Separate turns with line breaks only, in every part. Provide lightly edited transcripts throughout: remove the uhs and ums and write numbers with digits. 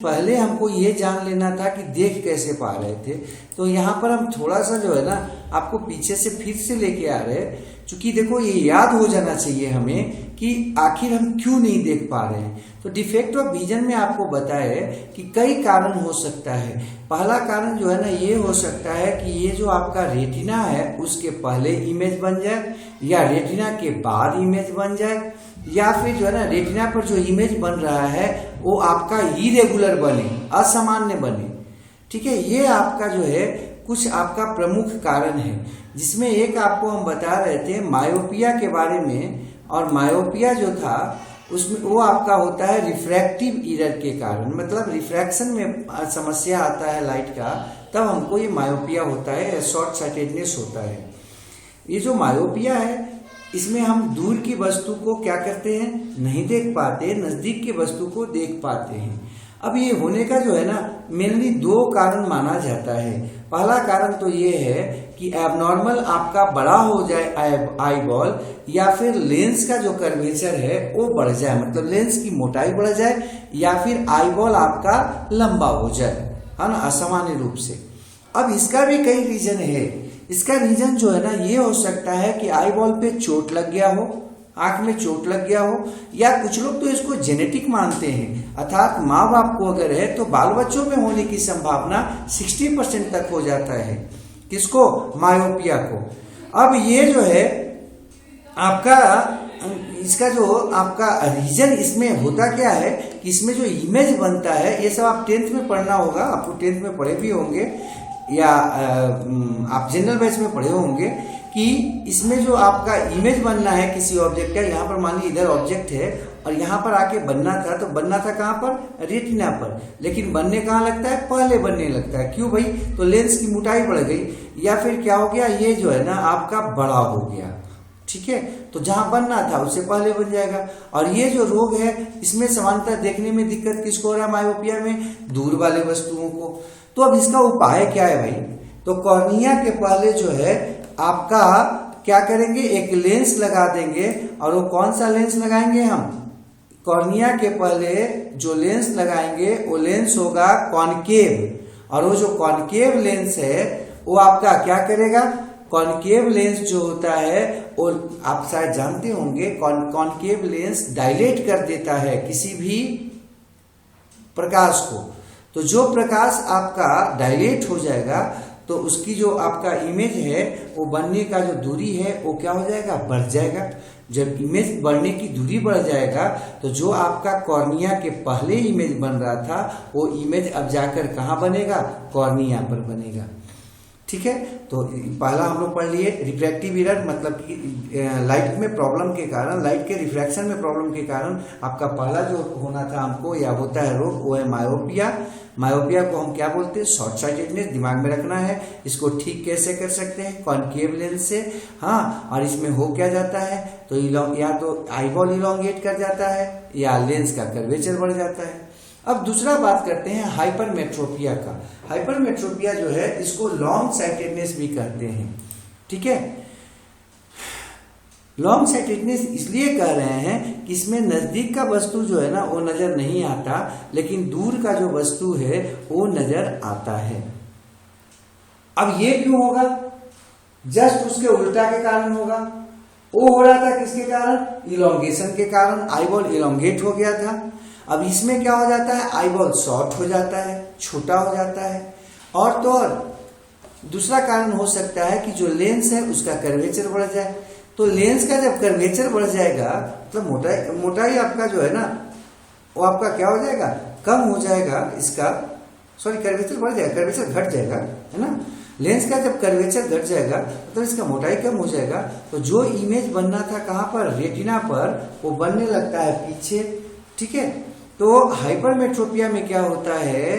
पहले हमको ये जान लेना था कि देख कैसे पा रहे थे। तो यहाँ पर हम थोड़ा सा जो है ना आपको पीछे से फिर से लेके आ रहे हैं, क्योंकि देखो ये याद हो जाना चाहिए हमें कि आखिर हम क्यों नहीं देख पा रहे हैं। तो डिफेक्ट ऑफ विजन में आपको बताया कि कई कारण हो सकता है। पहला कारण जो है ना ये हो सकता है कि ये जो आपका रेटिना है उसके पहले इमेज बन जाए, या रेटिना के बाद इमेज बन जाए, या फिर जो है ना रेटिना पर जो इमेज बन रहा है वो आपका इरेगुलर बने, असामान्य बने। ठीक है, ये आपका जो है कुछ आपका प्रमुख कारण है, जिसमें एक आपको हम बता रहे थे मायोपिया के बारे में। और मायोपिया जो था उसमें वो आपका होता है रिफ्रैक्टिव एरर के कारण, मतलब रिफ्रैक्शन में समस्या आता है लाइट का, तब हमको ये मायोपिया होता है, शॉर्ट साइटेडनेस होता है। ये जो मायोपिया है इसमें हम दूर की वस्तु को क्या करते हैं, नहीं देख पाते, नजदीक की वस्तु को देख पाते हैं। अब ये होने का जो है ना मेनली दो कारण माना जाता है। पहला कारण तो ये है कि एबनॉर्मल आपका बड़ा हो जाए आई बॉल, या फिर लेंस का जो कर्वेचर है वो बढ़ जाए, मतलब लेंस की मोटाई बढ़ जाए, या फिर आई बॉल आपका लंबा हो जाए, है ना, असामान्य रूप से। अब इसका भी कई रीजन है। इसका रीजन जो है ना ये हो सकता है कि आई बॉल पे चोट लग गया हो, आंख में चोट लग गया हो, या कुछ लोग तो इसको जेनेटिक मानते हैं, अर्थात माँ बाप को अगर है तो बाल बच्चों में होने की संभावना 60% तक हो जाता है। किसको? मायोपिया को। अब ये जो है आपका इसका जो आपका रीजन इसमें होता क्या है कि इसमें जो इमेज बनता है, ये सब आप 10th में पढ़ना होगा, आपको 10th में पढ़े भी होंगे, या आप जनरल बैच में पढ़े होंगे कि इसमें जो आपका इमेज बनना है किसी ऑब्जेक्ट का, यहाँ पर मान लीजिए इधर ऑब्जेक्ट है और यहाँ पर आके बनना था, तो बनना था कहाँ पर? रेटिना पर। लेकिन बनने कहाँ लगता है? पहले बनने लगता है। क्यों भाई? तो लेंस की मोटाई बढ़ गई, या फिर क्या हो गया, ये जो है ना आपका बड़ा हो गया। ठीक है, तो जहां बनना था उससे पहले बन जाएगा। और ये जो रोग है इसमें सामान्यतः देखने में दिक्कत किसको हो रहा है? मायोपिया में दूर वाले वस्तुओं को। तो अब इसका उपाय क्या है भाई? तो कॉर्निया के पहले जो है आपका क्या करेंगे, एक लेंस लगा देंगे। और वो कौन सा लेंस लगाएंगे हम? कॉर्निया के पहले जो लेंस लगाएंगे वो लेंस होगा कॉनकेव। और वो जो कॉनकेव लेंस है वो आपका क्या करेगा? कॉनकेव लेंस जो होता है वो आप शायद जानते होंगे, कॉनकेव लेंस डायलेट कर देता है किसी भी प्रकाश को। तो जो प्रकाश आपका डायलेट हो जाएगा तो उसकी जो आपका इमेज है वो बनने का जो दूरी है वो क्या हो जाएगा? बढ़ जाएगा। जब इमेज बढ़ने की दूरी बढ़ जाएगा तो जो आपका कॉर्निया के पहले इमेज बन रहा था वो इमेज अब जाकर कहाँ बनेगा? कॉर्निया पर बनेगा। ठीक है, तो पहला हम लोग पढ़ लिए रिफ्रैक्टिव एरर, मतलब कि लाइट में प्रॉब्लम के कारण, लाइट के रिफ्रैक्शन में प्रॉब्लम के कारण आपका पहला जो होना था हमको या होता है रोग, वो है मायोपिया। मायोपिया को हम क्या बोलते हैं? Short sightedness. दिमाग में रखना है। इसको ठीक कैसे कर सकते हैं? कॉनकेव लेंस से। हाँ, और इसमें हो क्या जाता है? तो या तो आईबॉल इलोंगेट कर जाता है या लेंस का कर्वेचर बढ़ जाता है। अब दूसरा बात करते हैं हाइपरमेट्रोपिया का। हाइपरमेट्रोपिया जो है इसको लॉन्ग साइटेडनेस भी कहते हैं। ठीक है, लॉन्ग साइटेडनेस इसलिए कह रहे हैं कि इसमें नजदीक का वस्तु जो है ना वो नजर नहीं आता, लेकिन दूर का जो वस्तु है वो नजर आता है। अब ये क्यों होगा? जस्ट उसके उल्टा के कारण होगा। वो हो रहा था किसके कारण? इलोंगेशन के कारण। आईबॉल इलोंगेट हो गया था। अब इसमें क्या हो जाता है? आईबॉल शॉर्ट हो जाता है, छोटा हो जाता है। और तो और दूसरा कारण हो सकता है कि जो लेंस है उसका कर्वेचर बढ़ जाए। तो लेंस का जब कर्वेचर बढ़ जाएगा मतलब मोटाई आपका जो है ना वो आपका क्या हो जाएगा? कम हो जाएगा। इसका कर्वेचर बढ़ जाएगा, कर्वेचर घट जाएगा, है ना। लेंस का जब कर्वेचर घट जाएगा तो इसका मोटाई कम हो जाएगा। तो जो इमेज बनना था कहाँ पर? रेटिना पर, वो बनने लगता है पीछे। ठीक है, तो हाइपरमेट्रोपिया में क्या होता है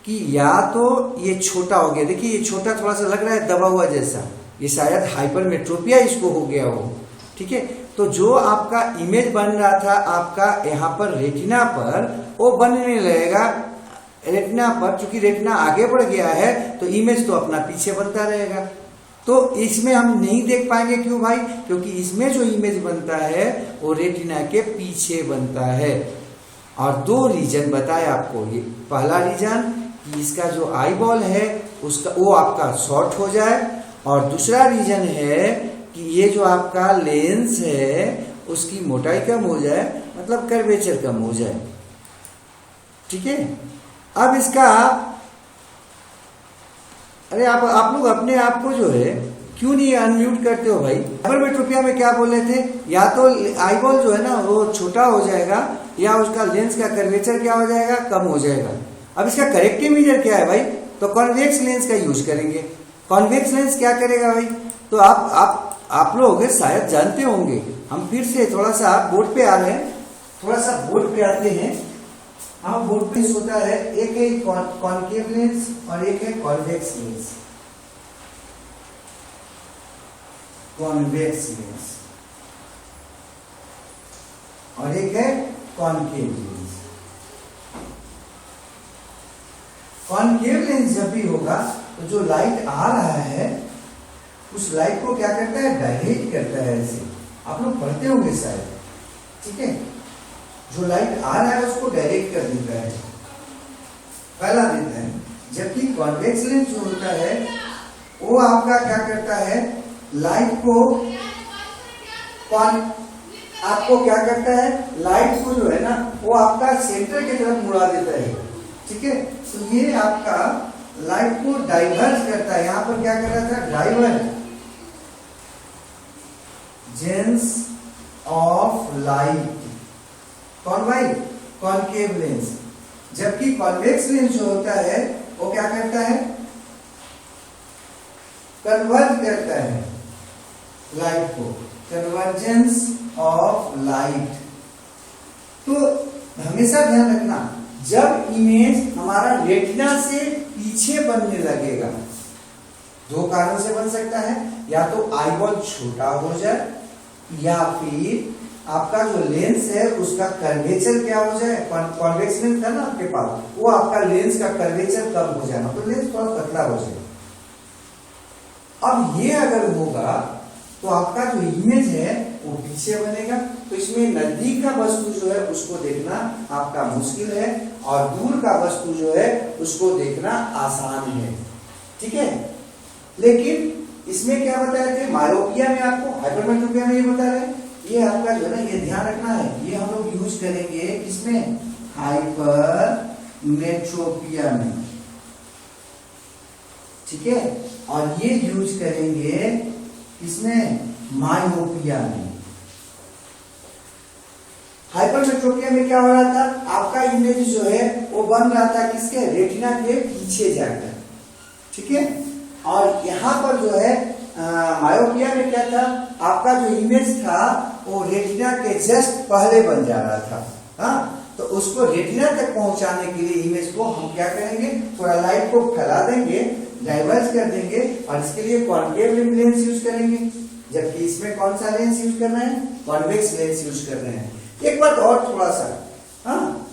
कि या तो ये छोटा हो गया, देखिए ये छोटा थोड़ा सा लग रहा है दबा हुआ जैसा, ये शायद हाइपरमेट्रोपिया इसको हो गया हो। ठीक है, तो जो आपका इमेज बन रहा था आपका यहाँ पर रेटिना पर, वो बनने लगेगा रेटिना पर। चूंकि रेटिना आगे बढ़ गया है तो इमेज तो अपना पीछे बनता रहेगा। तो इसमें हम नहीं देख पाएंगे। क्यों भाई? क्योंकि इसमें जो इमेज बनता है वो रेटिना के पीछे बनता है। और दो रीजन बताए आपको। ये पहला रीजन कि इसका जो आई बॉल है उसका वो आपका शॉर्ट हो जाए, और दूसरा रीजन है कि ये जो आपका लेंस है उसकी मोटाई कम हो जाए, मतलब कर्वेचर कम हो जाए। ठीक है, अब इसका अरे आप लोग अपने आप को जो है क्यों नहीं अनम्यूट करते हो भाई? हाइपरमेट्रोपिया में क्या बोले थे, या तो आई बॉल जो है ना वो छोटा हो जाएगा या उसका लेंस का कर्वेचर क्या हो जाएगा, कम हो जाएगा। अब इसका करेक्टिव मेजर क्या है भाई? तो कॉन्वेक्स लेंस का यूज करेंगे। कॉन्वेक्स लेंस क्या करेगा भाई? तो आप लोग शायद जानते होंगे, हम फिर से थोड़ा सा बोर्ड पे आ रहे हैं, थोड़ा सा बोर्ड पे आते हैं। हम बोर्ड पे होता है, एक है कॉन्केव लेंस और एक है कॉन्वेक्स लेंस। कॉन्वेक्स लेंस और एक है कॉन्केव लेंस। कॉन्केव लेंस जब भी होगा तो जो लाइट आ रहा है उस लाइट को क्या करता है, डायरेक्ट करता है। ऐसे आप लोग पढ़ते होंगे शायद। ठीक है, जो लाइट आ रहा है उसको डायरेक्ट कर देता है, फैला देता है। जबकि कॉन्वेक्स लेंस जो होता है वो आपका क्या करता है, लाइट को आपको क्या करता है, लाइट को जो है ना वो आपका सेंटर की तरफ मुड़ा देता है। ठीक है, तो ये आपका लाइट को डाइवर्ज करता है। यहां पर क्या कर रहा था, डाइवर्जेंस ऑफ लाइट। कौन भाई? Concave lens. जबकि कॉन्वेक्स लेंस जो होता है वो क्या करता है, कन्वर्ज करता है लाइट को, कन्वर्जेंस ऑफ लाइट। तो हमेशा ध्यान रखना, जब इमेज हमारा रेटिना से पीछे बनने लगेगा, दो कारणों से बन सकता है, या तो आई बॉल छोटा हो जाए या फिर आपका जो लेंस है उसका कर्वेचर क्या हो जाए। कॉन्वेक्स लेंस था ना आपके पास, वो आपका लेंस का कर्वेचर कम हो जाए, तो लेंस थोड़ा पतला हो जाए। अब ये अगर होगा तो आपका जो इमेज है वो पीछे बनेगा, तो इसमें नजदीक का वस्तु जो है उसको देखना आपका मुश्किल है और दूर का वस्तु जो है उसको देखना आसान है। ठीक है, लेकिन इसमें क्या बताया थे, मायोपिया में आपको, हाइपरमेट्रोपिया में ये बता रहे हैं, ये आपका जो है ना, ये ध्यान रखना है, ये हम लोग यूज करेंगे किसमें, हाइपरमेट्रोपिया में। ठीक है, और ये यूज करेंगे इसमें, मायोपिया में। हाइपरमेट्रोपिया में क्या हो रहा था, आपका इमेज जो है वो बन रहा था किसके, रेटिना के पीछे जाकर। ठीक है, और यहां पर जो है मायोपिया में क्या था, आपका जो इमेज था वो रेटिना के जस्ट पहले बन जा रहा था। हाँ, तो उसको रेटिना तक पहुंचाने के लिए इमेज को हम क्या करेंगे, थोड़ा लाइट को फैला देंगे, डाइवर्ज कर देंगे, और इसके लिए कॉन्केव लेंस यूज करेंगे। जबकि इसमें कौन सा लेंस यूज करना है, कॉन्वेक्स लेंस यूज कर रहे हैं। एक बात और थोड़ा सा, हाँ,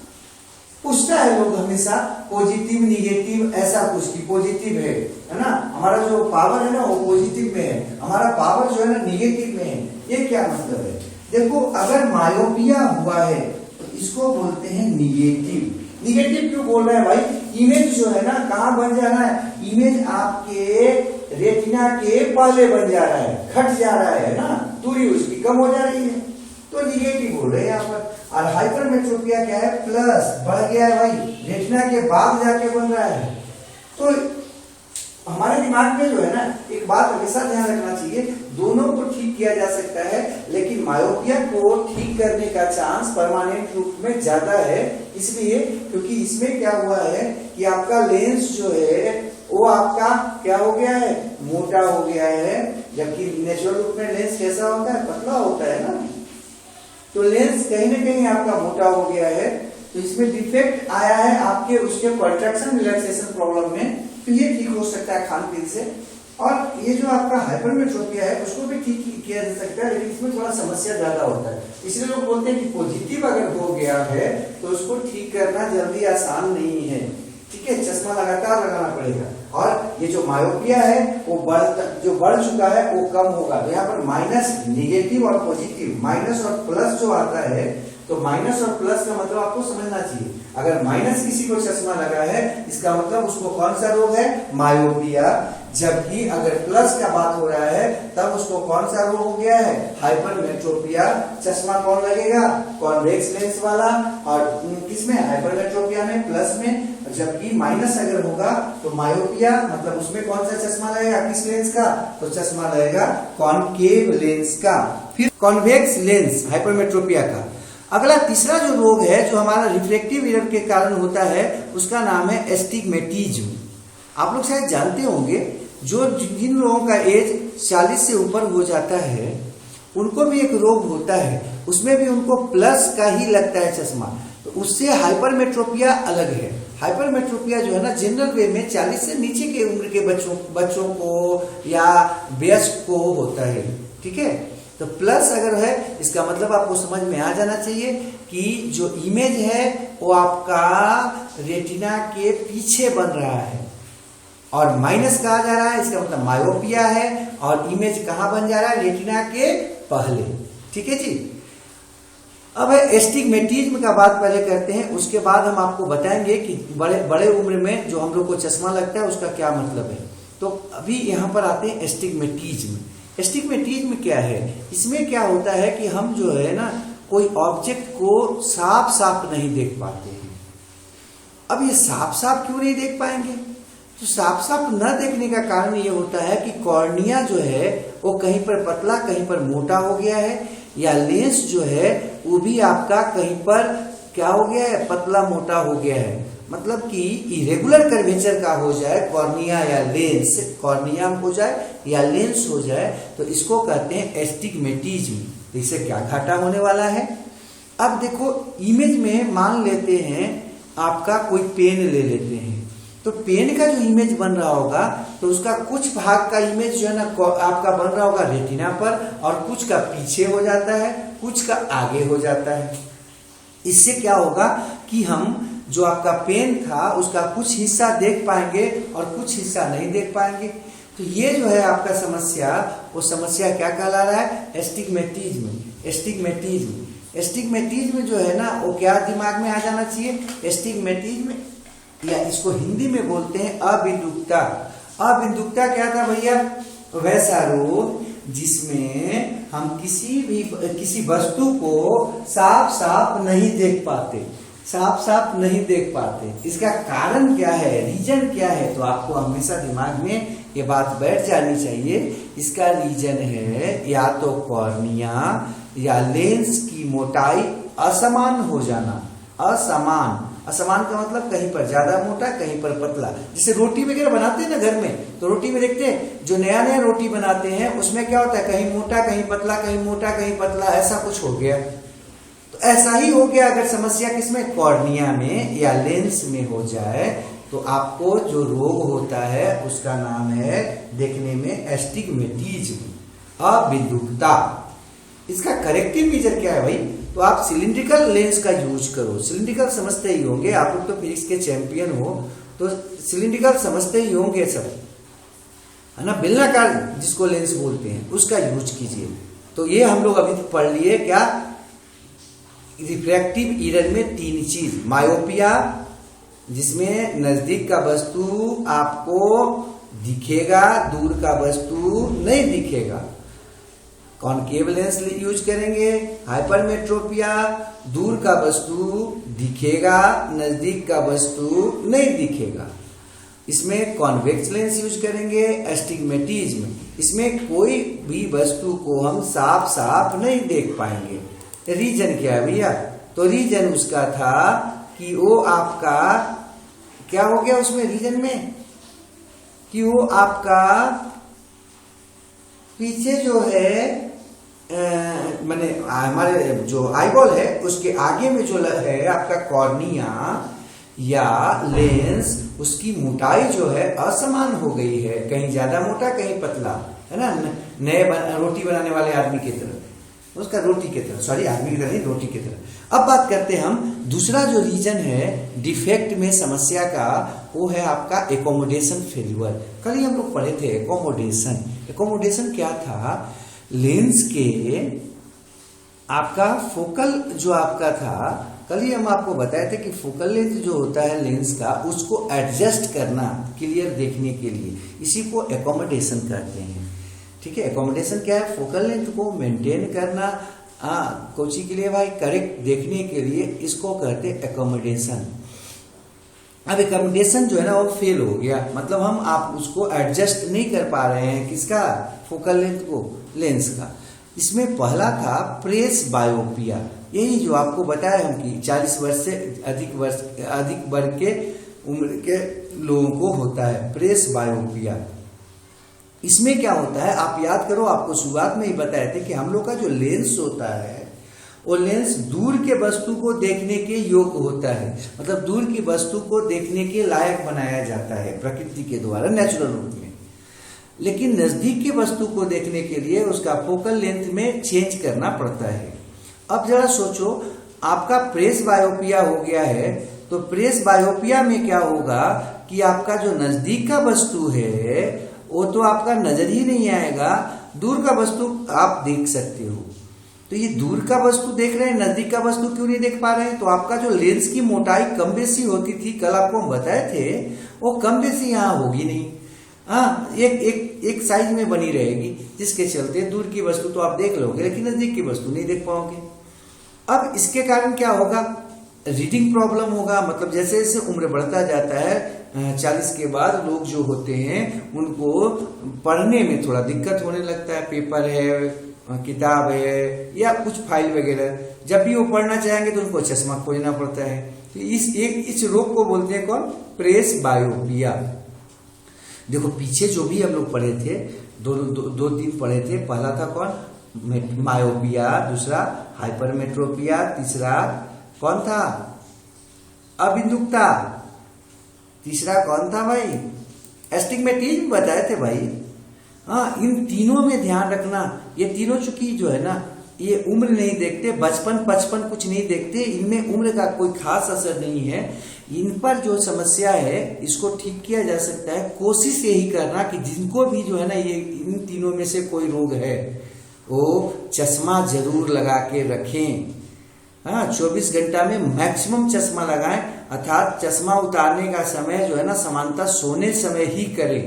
पूछता है लोग हमेशा पॉजिटिव निगेटिव ऐसा कुछ की, पॉजिटिव है ना, हमारा जो पावर है ना वो पॉजिटिव में है, हमारा पावर जो है ना निगेटिव में है। ये क्या मतलब है, देखो अगर मायोपिया हुआ है तो इसको बोलते हैं निगेटिव। निगेटिव क्यों बोल रहे हैं भाई, इमेज जो है ना कहाँ बन जा रहा है, इमेज आपके रेटिना के पहले बन जा रहा है, घट जा रहा है ना, दूरी उसकी कम हो जा रही है, तो निगेटिव बोल रहे हैं यहाँ पर। और हाइपरमेट्रोपिया क्या है, प्लस, बढ़ गया है भाई, रेटिना के बाद जाके बन रहा है। तो हमारे दिमाग में जो है ना एक बात हमेशा ध्यान रखना चाहिए, दोनों को ठीक किया जा सकता है, लेकिन मायोपिया को ठीक करने का चांस परमानेंट रूप में ज्यादा है। इसलिए क्योंकि इसमें क्या हुआ है कि आपका लेंस जो है वो आपका क्या हो गया है, मोटा हो गया है, जबकि नेचुरल रूप में लेंस कैसा होता है, पतला होता है ना। तो लेंस कहीं ना कहीं आपका मोटा हो गया है, तो इसमें डिफेक्ट आया है आपके उसके कंट्रैक्शन रिलैक्सेशन प्रॉब्लम में, तो ये ठीक हो सकता है खान पीन से। और ये जो आपका हाइपरमेट्रोपिया है उसको भी ठीक किया जा सकता है, लेकिन इसमें थोड़ा समस्या ज्यादा होता है। इसलिए लोग बोलते हैं कि पॉजिटिव अगर हो गया है तो उसको ठीक करना जल्दी आसान नहीं है। ठीक है, चश्मा लगातार लगाना पड़ेगा। और ये जो मायोपिया है वो जो बढ़ चुका है वो कम होगा। तो यहाँ पर माइनस, निगेटिव और पॉजिटिव, माइनस और प्लस जो आता है तो माइनस और प्लस का मतलब आपको समझना चाहिए। अगर माइनस किसी को चश्मा लगा है इसका मतलब उसको कौन सा रोग है, मायोपिया। जबकि अगर प्लस का बात हो रहा है तब उसको कौन सा रोग हो गया है, हाइपरमेट्रोपिया। चश्मा कौन लगेगा, कॉन्वेक्स लेंस वाला, और किसमें, हाइपरमेट्रोपिया में, प्लस में। जबकि माइनस अगर होगा तो मायोपिया, मतलब उसमें कौन सा चश्मा लगेगा, किस लेंस का, तो चश्मा लगेगा कॉनकेव लेंस का। फिर कॉन्वेक्स लेंस हाइपरमेट्रोपिया का। अगला तीसरा जो रोग है जो हमारा रिफ्रैक्टिव एरर के कारण होता है उसका नाम है एस्टिग्मेटिज्म। आप लोग शायद जानते होंगे जो जिन लोगों का एज 40 से ऊपर हो जाता है उनको भी एक रोग होता है, उसमें भी उनको प्लस का ही लगता है चश्मा। तो उससे हाइपरमेट्रोपिया अलग है। हाइपरमेट्रोपिया जो है ना जनरल वे में 40 से नीचे के उम्र के बच्चों को या वयस्क को होता है, ठीक है। तो प्लस अगर है इसका मतलब आपको समझ में आ जाना चाहिए कि जो इमेज है वो आपका रेटिना के पीछे बन रहा है, और माइनस कहा जा रहा है इसका मतलब मायोपिया है, और इमेज कहां बन जा रहा है, रेटिना के पहले, ठीक है जी। अब एस्टिग्मेटिज्म का बात पहले करते हैं, उसके बाद हम आपको बताएंगे कि बड़े उम्र में जो हम लोग को चश्मा लगता है उसका क्या मतलब है। तो अभी यहाँ पर आते हैं एस्टिग्मेटिज्म। एस्टिग्मेटिज्म क्या है, इसमें क्या होता है कि हम जो है ना कोई ऑब्जेक्ट को साफ साफ नहीं देख पाते हैं। अब ये साफ साफ क्यों नहीं देख पाएंगे, तो साफ साफ न देखने का कारण ये होता है कि कॉर्निया जो है वो कहीं पर पतला कहीं पर मोटा हो गया है, या लेंस जो है वो भी आपका कहीं पर क्या हो गया है, पतला मोटा हो गया है। मतलब कि इरेगुलर कर्वेचर का हो जाए कॉर्निया या लेंस, कॉर्निया हो जाए या लेंस हो जाए, तो इसको कहते हैं एस्टिग्मेटिज्म। तो इससे क्या घाटा होने वाला है। अब देखो इमेज में मान लेते हैं आपका कोई पेन ले लेते हैं, तो पेन का जो इमेज बन रहा होगा तो उसका कुछ भाग का इमेज जो है ना आपका बन रहा होगा रेटिना पर, और कुछ का पीछे हो जाता है, कुछ का आगे हो जाता है। इससे क्या होगा कि हम जो आपका पेन था उसका कुछ हिस्सा देख पाएंगे और कुछ हिस्सा नहीं देख पाएंगे। तो ये जो है आपका समस्या, वो समस्या क्या कहला रहा है, एस्टिग्मेटिज्म। एस्टिग्मेटिज्म एस्टिग्मेटिज्म जो है ना वो क्या दिमाग में आ जाना चाहिए, एस्टिग्मेटिज्म या इसको हिंदी में बोलते हैं अबिंदुकता। अबिंदुकता क्या था भैया, वैसा रोग जिसमें हम किसी वस्तु को साफ साफ नहीं देख पाते, साफ साफ नहीं देख पाते। इसका कारण क्या है, रीजन क्या है, तो आपको हमेशा दिमाग में ये बात बैठ जानी चाहिए। इसका रीजन है या तो कॉर्निया या लेंस की मोटाई असमान हो जाना। असमान का मतलब कहीं पर ज्यादा मोटा कहीं पर पतला। जैसे रोटी वगैरह बनाते हैं ना घर में, तो रोटी में देखते हैं जो नया नया रोटी बनाते हैं उसमें क्या होता है, कहीं मोटा कहीं पतला, कहीं मोटा कहीं पतला, ऐसा कुछ हो गया। तो ऐसा ही हो गया अगर समस्या किसमें, कॉर्निया में या लेंस में हो जाए, तो आपको जो रोग होता है उसका नाम है देखने में एस्टिग्मेटिज्म, अबिंदुकता। इसका करेक्टिव मेजर क्या है भाई, तो आप सिलिंड्रिकल लेंस का यूज करो। सिलिंड्रिकल समझते ही होंगे, आप लोग तो फिजिक्स के चैंपियन हो, तो सिलिंड्रिकल समझते ही होंगे सब, है ना, बेलनाकार जिसको लेंस बोलते हैं उसका यूज कीजिए। तो ये हम लोग अभी पढ़ लिए क्या, रिफ्रैक्टिव एरर में 3 चीज, मायोपिया जिसमें नजदीक का वस्तु आपको दिखेगा, दूर का वस्तु नहीं दिखेगा, कॉनकेव लेंस यूज करेंगे। हाइपरमेट्रोपिया, दूर का वस्तु दिखेगा, नजदीक का वस्तु नहीं दिखेगा, इसमें कॉन्वेक्स लेंस यूज करेंगे। एस्टिग्मेटिज्म, इसमें कोई भी वस्तु को हम साफ साफ नहीं देख पाएंगे। रीजन क्या है भैया, तो रीजन उसका था कि वो आपका क्या हो गया उसमें रीजन में, कि वो आपका पीछे जो है माने हमारे जो आईबॉल है उसके आगे में जो है आपका कॉर्निया या लेंस, उसकी मोटाई जो है असमान हो गई है, कहीं ज्यादा मोटा कहीं पतला, है ना, नए रोटी बनाने वाले आदमी की तरह, उसका रोटी की तरह, सॉरी आदमी की तरह नहीं, रोटी की तरह। अब बात करते हैं हम दूसरा जो रीजन है डिफेक्ट में समस्या का, वो है आपका एकोमोडेशन फेल्यूर। कल ही हम लोग पढ़े थे एकोमोडेशन। एकोमोडेशन क्या था, लेंस के आपका फोकल जो आपका था, कल ही हम आपको बताए थे कि फोकल लेंथ जो होता है लेंस का, उसको एडजस्ट करना क्लियर देखने के लिए, इसी को एकोमोडेशन कहते हैं। ठीक है, एकोमोडेशन क्या है? फोकल लेंथ को मेंटेन करना, कोची के लिए भाई, करेक्ट देखने के लिए, इसको कहते हैं एकोमोडेशन। अब एकोमोडेशन जो है ना वो फेल हो गया, मतलब हम आप उसको एडजस्ट नहीं कर पा रहे हैं, किसका? फोकल लेंथ को, लेंस का। इसमें पहला था प्रेस बायोपिया, यही जो आपको बताया हम कि 40 वर्ष से अधिक वर्ग के उम्र के लोगों को होता है प्रेस बायोपिया। इसमें क्या होता है आप याद करो, आपको शुरुआत में ही बताए थे कि हम लोग का जो लेंस होता है वो लेंस दूर के वस्तु को देखने के योग्य होता है, मतलब दूर की वस्तु को देखने के लायक बनाया जाता है प्रकृति के द्वारा, नेचुरल रूप में। लेकिन नजदीक की वस्तु को देखने के लिए उसका फोकल लेंथ में चेंज करना पड़ता है। अब जरा सोचो, आपका प्रेस बायोपिया हो गया है, तो प्रेस बायोपिया में क्या होगा कि आपका जो नजदीक का वस्तु है वो तो आपका नजर ही नहीं आएगा, दूर का वस्तु आप देख सकते हो। तो ये दूर का वस्तु देख रहे हैं, नजदीक का वस्तु क्यों नहीं देख पा रहे हैं? तो आपका जो लेंस की मोटाई कम बेसी होती थी, कल आपको हम बताए थे, वो कम बेसी यहाँ होगी नहीं। हाँ, एक साइज में बनी रहेगी, जिसके चलते दूर की वस्तु तो आप देख लोगे लेकिन नजदीक की वस्तु नहीं देख पाओगे। अब इसके कारण क्या होगा? रीडिंग प्रॉब्लम होगा, मतलब जैसे जैसे उम्र बढ़ता जाता है 40 के बाद लोग जो होते हैं उनको पढ़ने में थोड़ा दिक्कत होने लगता है, पेपर है, किताब है या कुछ फाइल वगैरह, जब भी वो पढ़ना चाहेंगे तो उनको चश्मा खोजना पड़ता है। तो इस रोग को बोलते हैं कौन? प्रेस बायोपिया। देखो पीछे जो भी हम लोग पढ़े थे, दो तीन पढ़े थे, पहला था कौन? मायोपिया, दूसरा हाइपरमेट्रोपिया, तीसरा कौन था? अबिंदुकता, तीसरा कौन था भाई? एस्टिग्मेटिज्म बताए थे भाई। हाँ, इन तीनों में ध्यान रखना, ये तीनों चूंकि जो है ना ये उम्र नहीं देखते, बचपन 55 कुछ नहीं देखते, इनमें उम्र का कोई खास असर नहीं है। इन पर जो समस्या है इसको ठीक किया जा सकता है। कोशिश यही करना कि जिनको भी जो है ना ये इन तीनों में से कोई रोग है वो चश्मा जरूर लगा के रखें। हाँ, 24 घंटा में मैक्सिमम चश्मा लगाएं, अर्थात चश्मा उतारने का समय जो है ना सामान्यतः सोने समय ही करें।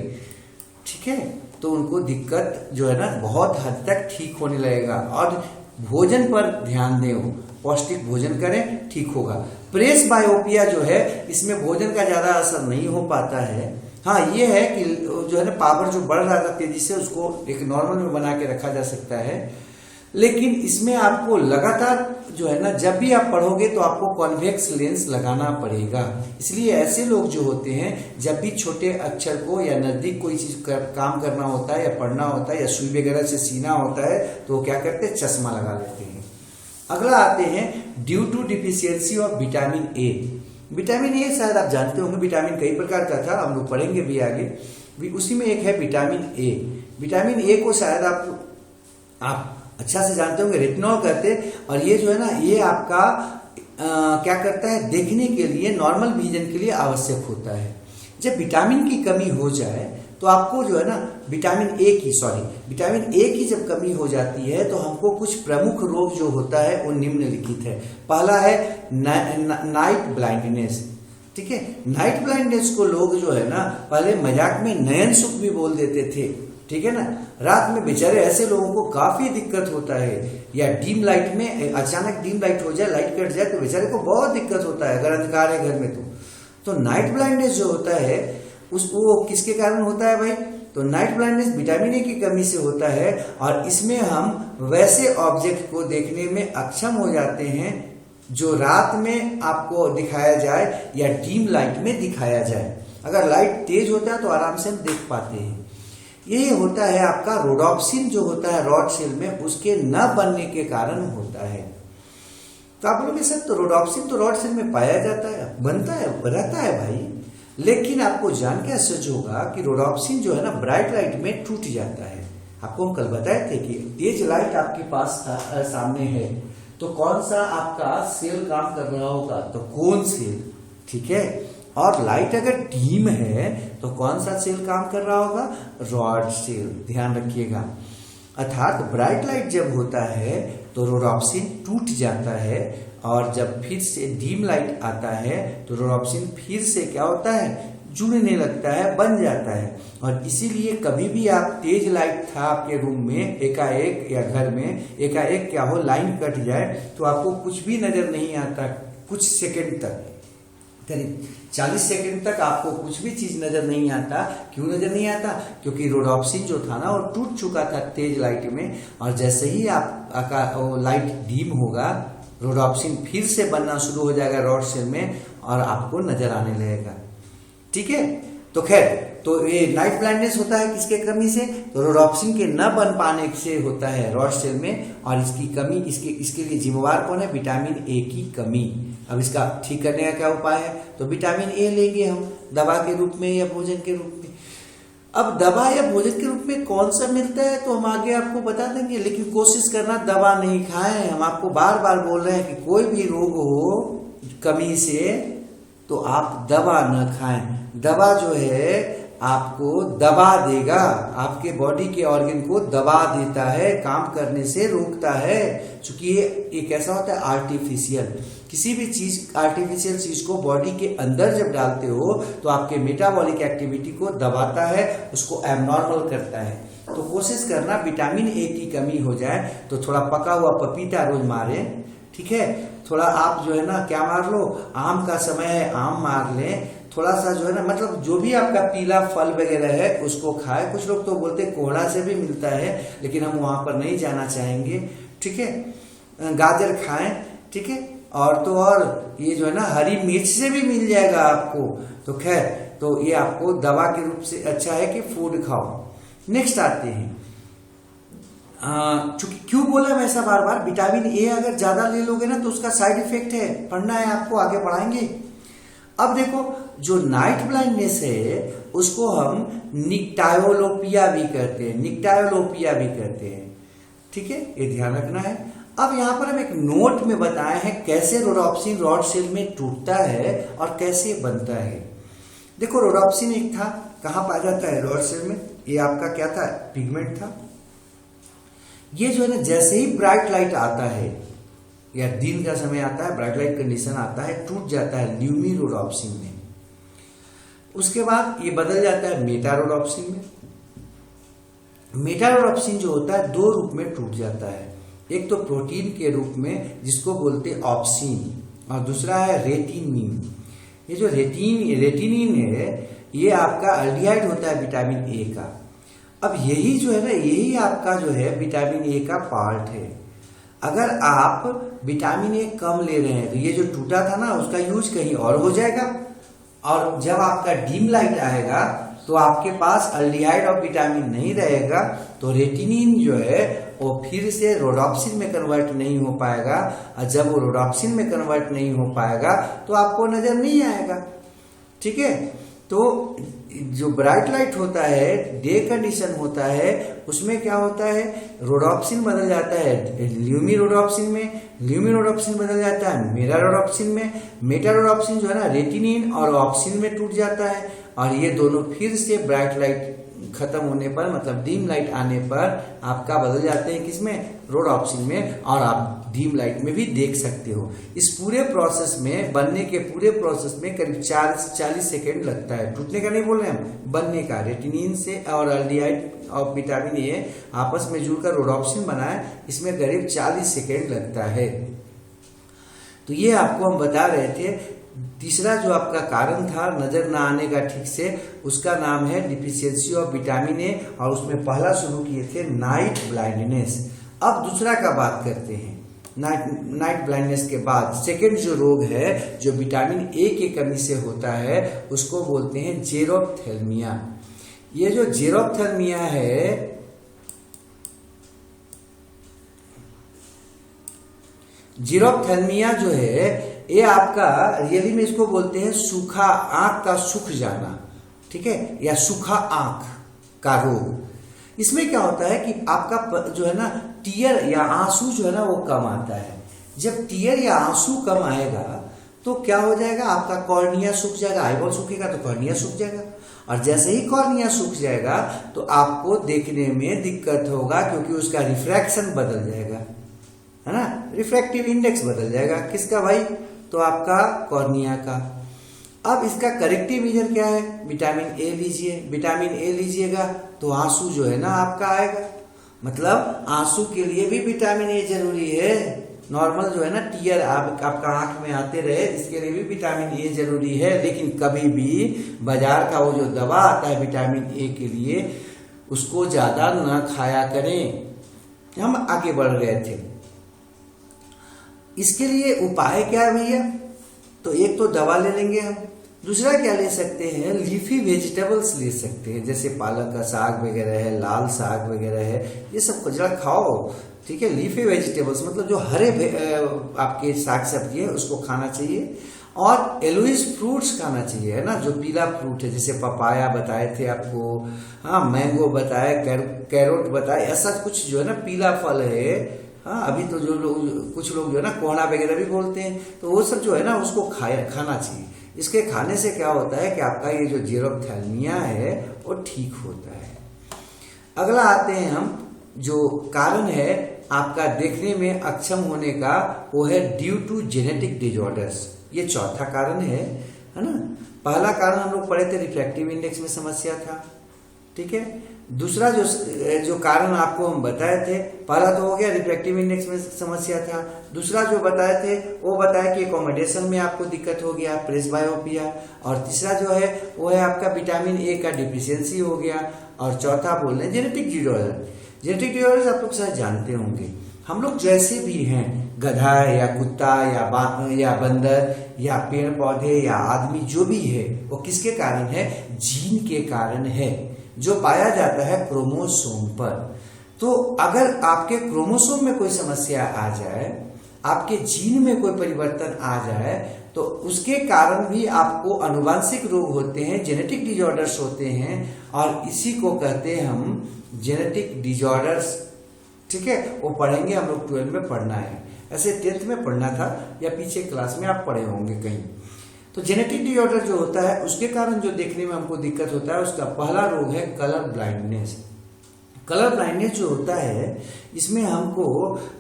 ठीक है, तो उनको दिक्कत जो है ना बहुत हद तक ठीक होने लगेगा। और भोजन पर ध्यान दें, पौष्टिक भोजन करें, ठीक होगा। प्रेस बायोपिया जो है इसमें भोजन का ज्यादा असर नहीं हो पाता है। हाँ, ये है कि जो है ना पावर जो बढ़ रहा था तेजी से, उसको एक नॉर्मल में बना के रखा जा सकता है। लेकिन इसमें आपको लगातार जो है ना जब भी आप पढ़ोगे तो आपको कॉन्वेक्स लेंस लगाना पड़ेगा। इसलिए ऐसे लोग जो होते हैं जब भी छोटे अक्षर को या नजदीक कोई चीज काम करना होता है या पढ़ना होता है या सुई वगैरह से सीना होता है तो वो क्या करते हैं? चश्मा लगा लेते हैं। अगला आते हैं due to deficiency of vitamin A. Vitamin A शायद आप जानते होंगे, विटामिन कई प्रकार का था, हम लोग पढ़ेंगे भी आगे। उसी में एक है विटामिन ए। विटामिन ए को शायद आप अच्छा से जानते होंगे, रेटिनॉल कहते हैं। और ये जो है ना ये आपका क्या करता है? देखने के लिए, नॉर्मल विजन के लिए आवश्यक होता है। जब विटामिन की कमी हो जाए तो आपको जो है ना विटामिन ए की जब कमी हो जाती है तो हमको कुछ प्रमुख रोग जो होता है वो निम्नलिखित है। पहला है नाइट ब्लाइंडनेस। ठीक है, नाइट ब्लाइंडनेस को लोग जो है ना पहले मजाक में नयन सुख भी बोल देते थे। ठीक है ना, रात में बेचारे ऐसे लोगों को काफी दिक्कत होता है, या डीम लाइट में अचानक डीम लाइट हो जाए, लाइट कट जाए तो बेचारे को बहुत दिक्कत होता है अगर अंधकार है घर में। तो नाइट ब्लाइंडनेस जो होता है वो किसके कारण होता है भाई? तो नाइट ब्लाइंडनेस विटामिन ए की कमी से होता है। और इसमें हम वैसे ऑब्जेक्ट को देखने में अक्षम हो जाते हैं जो रात में आपको दिखाया जाए या डीम लाइट में दिखाया जाए। अगर लाइट तेज होता है तो आराम से हम देख पाते हैं। यही होता है आपका रोडॉप्सिन जो होता है रॉड सेल में, उसके न बनने के कारण होता है। तो आप लोग सर तो रोडॉप्सिन तो रॉड सेल में पाया जाता है, बनता है, रहता है भाई। लेकिन आपको जान के आश्चर्य होगा कि रोडॉप्सिन जो है ना ब्राइट लाइट में टूट जाता है। आपको हम कल बताए थे कि तेज लाइट आपके पास सामने है तो कौन सा आपका सेल काम कर रहा होगा? तो कौन सेल? ठीक है, और लाइट अगर डीम है तो कौन सा सेल काम कर रहा होगा? Rod cell. ध्यान रखिएगा। अर्थात ब्राइट लाइट जब होता है तो रोडॉप्सिन टूट जाता है, और जब फिर से डीम लाइट आता है तो रोडॉप्सिन फिर से क्या होता है, जुड़ने लगता है, बन जाता है। और इसीलिए कभी भी आप तेज लाइट था आपके रूम में एकाएक या घर में एकाएक क्या हो लाइन कट जाए तो आपको कुछ भी नजर नहीं आता, कुछ सेकंड तक, करीब 40 सेकंड तक आपको कुछ भी चीज नजर नहीं आता। क्यों नजर नहीं आता? क्योंकि रोडॉप्सिन जो था ना वो टूट चुका था तेज लाइट में, और जैसे ही वो लाइट डीम होगा रोडॉप्सिन फिर से बनना शुरू हो जाएगा रॉड सेल में और आपको नजर आने लगेगा। ठीक है, तो खैर, तो ये नाइट ब्लाइंडनेस होता है किसके कमी से? तो रोडॉप्सिन के न बन पाने से होता है रॉड सेल में, और इसकी कमी, इसके लिए जिम्मेवार कौन है? विटामिन ए की कमी। अब इसका ठीक करने का क्या उपाय है? तो विटामिन ए लेंगे हम दवा के रूप में या भोजन के रूप में। अब दवा या भोजन के रूप में कौन सा मिलता है तो हम आगे आपको बता देंगे, लेकिन कोशिश करना दवा नहीं खाएं। हम आपको बार बार बोल रहे हैं कि कोई भी रोग हो कमी से तो आप दवा न खाएं। दवा जो है आपको दबा देगा, आपके बॉडी के ऑर्गन को दबा देता है, काम करने से रोकता है। चूंकि ये कैसा होता है? आर्टिफिशियल। किसी भी चीज, आर्टिफिशियल चीज को बॉडी के अंदर जब डालते हो तो आपके मेटाबॉलिक एक्टिविटी को दबाता है, उसको एबनॉर्मल करता है। तो कोशिश करना विटामिन ए की कमी हो जाए तो थोड़ा पका हुआ पपीता रोज मारे। ठीक है, थोड़ा आप जो है ना क्या मार लो, आम का समय है आम मार लें, थोड़ा सा जो है ना, मतलब जो भी आपका पीला फल वगैरह है उसको खाए। कुछ लोग तो बोलते हैं कोहड़ा से भी मिलता है, लेकिन हम वहां पर नहीं जाना चाहेंगे। ठीक है, गाजर खाएं। ठीक है, और तो और ये जो है ना हरी मिर्च से भी मिल जाएगा आपको। तो खैर, तो ये आपको दवा के रूप से अच्छा है कि फूड खाओ। नेक्स्ट आते हैं, चूंकि क्यों बोला मैं ऐसा बार बार, विटामिन ए अगर ज्यादा ले लोगे ना तो उसका साइड इफेक्ट है, पढ़ना है आपको, आगे बढ़ाएंगे। अब देखो, जो नाइट ब्लाइंडनेस है उसको हम निक्टायोलोपिया भी कहते हैं, निक्टायोलोपिया भी कहते हैं। ठीक है, ये ध्यान रखना है। अब यहां पर हम एक नोट में बताए हैं कैसे रोडॉप्सिन रॉड सेल में टूटता है और कैसे बनता है। देखो, रोडॉप्सिन एक था, कहां पाया जाता है? रॉड सेल में। ये आपका क्या था? पिगमेंट था। ये जो है ना जैसे ही ब्राइट लाइट आता है या दिन का समय आता है, ब्राइट लाइट कंडीशन आता है, टूट जाता है ल्यूमी रोडॉप्सिन में। उसके बाद ये बदल जाता है मेटा रोडॉप्सिन में। मेटा रोडॉप्सिन जो होता है दो रूप में टूट जाता है, एक तो प्रोटीन के रूप में जिसको बोलते हैं ऑप्सिन, और दूसरा है रेटिनिन। ये जो रेटिनिन है ये आपका अल्डिहाइड होता है विटामिन ए का। अब यही जो है ना, यही आपका जो है विटामिन ए का पार्ट है। अगर आप विटामिन ए कम ले रहे हैं तो ये जो टूटा था ना उसका यूज कहीं और हो जाएगा, और जब आपका डीम लाइट आएगा तो आपके पास अल्डिहाइड और विटामिन नहीं रहेगा, तो रेटिनिन जो है वो फिर से रोडॉप्सिन में कन्वर्ट नहीं हो पाएगा, और जब वो रोडॉप्सिन में कन्वर्ट नहीं हो पाएगा तो आपको नजर नहीं आएगा। ठीक है, तो जो ब्राइट लाइट होता है, डे कंडीशन होता है, उसमें क्या होता है? रोडॉप्सिन बदल जाता है ल्यूमी रोडॉप्सिन में, ल्यूमी रोडॉप्सिन बदल जाता है मेटा रोडॉप्सिन में, मेटा रोडॉप्सिन जो है ना रेटिनिन और ऑप्सिन में टूट जाता है, और ये दोनों फिर से ब्राइट लाइट खत्म होने पर, मतलब डीम लाइट आने पर आपका बदल जाते हैं किसमें? रोडॉप्सिन में, और आप डीम लाइट में भी देख सकते हो। इस पूरे प्रोसेस में, बनने के पूरे प्रोसेस में करीब 40 सेकेंड लगता है। टूटने का नहीं बोल रहे हम, बनने का। रेटिनिन से और अल्डिहाइड और विटामिन ए आपस में जुड़कर रोडॉप्सिन बना है, इसमें करीब 40 सेकेंड लगता है। तो ये आपको हम बता रहे थे। तीसरा जो आपका कारण था नजर ना आने का ठीक से, उसका नाम है डिफिशियंसी ऑफ विटामिन ए, और उसमें पहला शुरू किए थे नाइट ब्लाइंडनेस। अब दूसरा का बात करते हैं। नाइट ब्लाइंडनेस के बाद सेकेंड जो रोग है जो विटामिन ए की कमी से होता है उसको बोलते हैं जेरोप्थेल्मिया। ये जो जेरोप्थेल्मिया है, जीरोप्थेल्मिया जो है ये आपका रियली में इसको बोलते हैं सूखा आंख का सूख जाना। ठीक है, या सूखा आंख का रोग। इसमें क्या होता है कि आपका जो है ना टीयर या आंसू जो है ना वो कम आता है। जब टीयर या आंसू कम आएगा तो क्या हो जाएगा? आपका कॉर्निया सूख जाएगा। आईबॉल सूखेगा तो कॉर्निया सूख जाएगा, और जैसे ही कॉर्निया सूख जाएगा तो आपको देखने में दिक्कत होगा, क्योंकि उसका रिफ्रैक्शन बदल जाएगा। है ना। रिफ्रैक्टिव इंडेक्स बदल जाएगा, किसका भाई, तो आपका कॉर्निया का। अब इसका करेक्टिव मेजर क्या है, विटामिन ए लीजिए। विटामिन ए लीजिएगा तो आंसू जो है ना आपका आएगा, मतलब आंसू के लिए भी विटामिन ए जरूरी है। नॉर्मल जो है ना टीयर आपका आंख में आते रहे, इसके लिए भी विटामिन ए जरूरी है। लेकिन कभी भी बाजार का वो जो दवा आता है विटामिन ए के लिए, उसको ज्यादा न खाया करें। हम आगे बढ़ गए थे, इसके लिए उपाय क्या है भैया, तो एक तो दवा ले लेंगे हम, दूसरा क्या ले सकते हैं, लीफी वेजिटेबल्स ले सकते हैं, जैसे पालक का साग वगैरह है, लाल साग वगैरह है, ये सब जरा खाओ, ठीक है। लीफी वेजिटेबल्स मतलब जो हरे आपके साग सब्जी है उसको खाना चाहिए, और एलोइस फ्रूट्स खाना चाहिए, है ना, जो पीला फ्रूट है, जैसे पपाया बताए थे आपको, हाँ मैंगो बताए, कैरोट बताए, ऐसा कुछ जो है ना पीला फल है। हाँ अभी तो जो लोग कुछ लोग जो है ना कोहड़ा वगैरह भी बोलते हैं, तो वो सब जो है ना उसको खाना चाहिए। इसके खाने से क्या होता है कि आपका ये जो जेरोप्थैल्मिया है वो ठीक होता है। अगला आते हैं हम, जो कारण है आपका देखने में अक्षम होने का, वो है ड्यू टू जेनेटिक डिजॉर्डर्स। ये चौथा कारण है ना। पहला कारण हम लोग पढ़े थे रिफ्रैक्टिव इंडेक्स में समस्या था, ठीक है। दूसरा जो कारण आपको हम बताए थे, पहला तो हो गया रिफ्रैक्टिव इंडेक्स में समस्या था, दूसरा जो बताए थे वो बताया कि एकोमोडेशन में आपको दिक्कत हो गया, प्रेसबायोपिया, और तीसरा जो है वो है आपका विटामिन ए का डिफिशियंसी हो गया, और चौथा बोल रहे हैं जेनेटिक डिजॉर्डर। जेनेटिक डिजॉर्डर्स आप लोग शायद जानते होंगे, हम लोग जैसे भी हैं, गधा या कुत्ता या बंदर या पेड़ पौधे या आदमी, जो भी है वो किसके कारण है, जीन के कारण है, जो पाया जाता है क्रोमोसोम पर। तो अगर आपके क्रोमोसोम में कोई समस्या आ जाए, आपके जीन में कोई परिवर्तन आ जाए, तो उसके कारण भी आपको अनुवांशिक रोग होते हैं, जेनेटिक डिजॉर्डर्स होते हैं, और इसी को कहते हैं हम जेनेटिक डिजॉर्डर्स, ठीक है। वो पढ़ेंगे हम लोग 12 में पढ़ना है, ऐसे 10th में पढ़ना था या पीछे क्लास में आप पढ़े होंगे कहीं। तो जेनेटिक डिजॉर्डर जो होता है उसके कारण जो देखने में हमको दिक्कत होता है, उसका पहला रोग है कलर ब्लाइंडनेस। कलर ब्लाइंडनेस जो होता है, इसमें हमको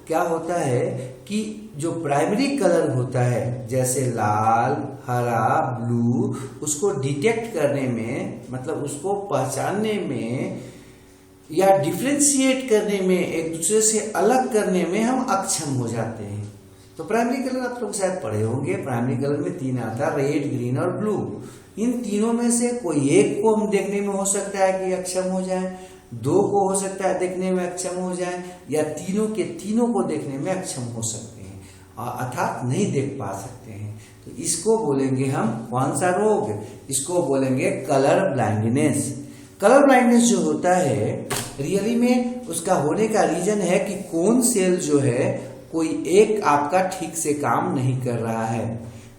क्या होता है कि जो प्राइमरी कलर होता है, जैसे लाल, हरा, ब्लू, उसको डिटेक्ट करने में, मतलब उसको पहचानने में या डिफ्रेंशिएट करने में, एक दूसरे से अलग करने में हम अक्षम हो जाते हैं। तो प्राइमरी कलर आप लोग शायद पढ़े होंगे, प्राइमरी कलर में 3 आता है, रेड, ग्रीन और ब्लू। इन तीनों में से कोई एक को हम देखने में हो सकता है कि अक्षम हो जाए, 2 को हो सकता है देखने में अक्षम हो जाए, या तीनों के तीनों को देखने में अक्षम हो सकते हैं, अर्थात नहीं देख पा सकते हैं। तो इसको बोलेंगे हम कौन सा रोग, इसको बोलेंगे कलर ब्लाइंडनेस। कलर ब्लाइंडनेस जो होता है रियली में उसका होने का रीजन है कि कौन सेल जो है कोई एक आपका ठीक से काम नहीं कर रहा है।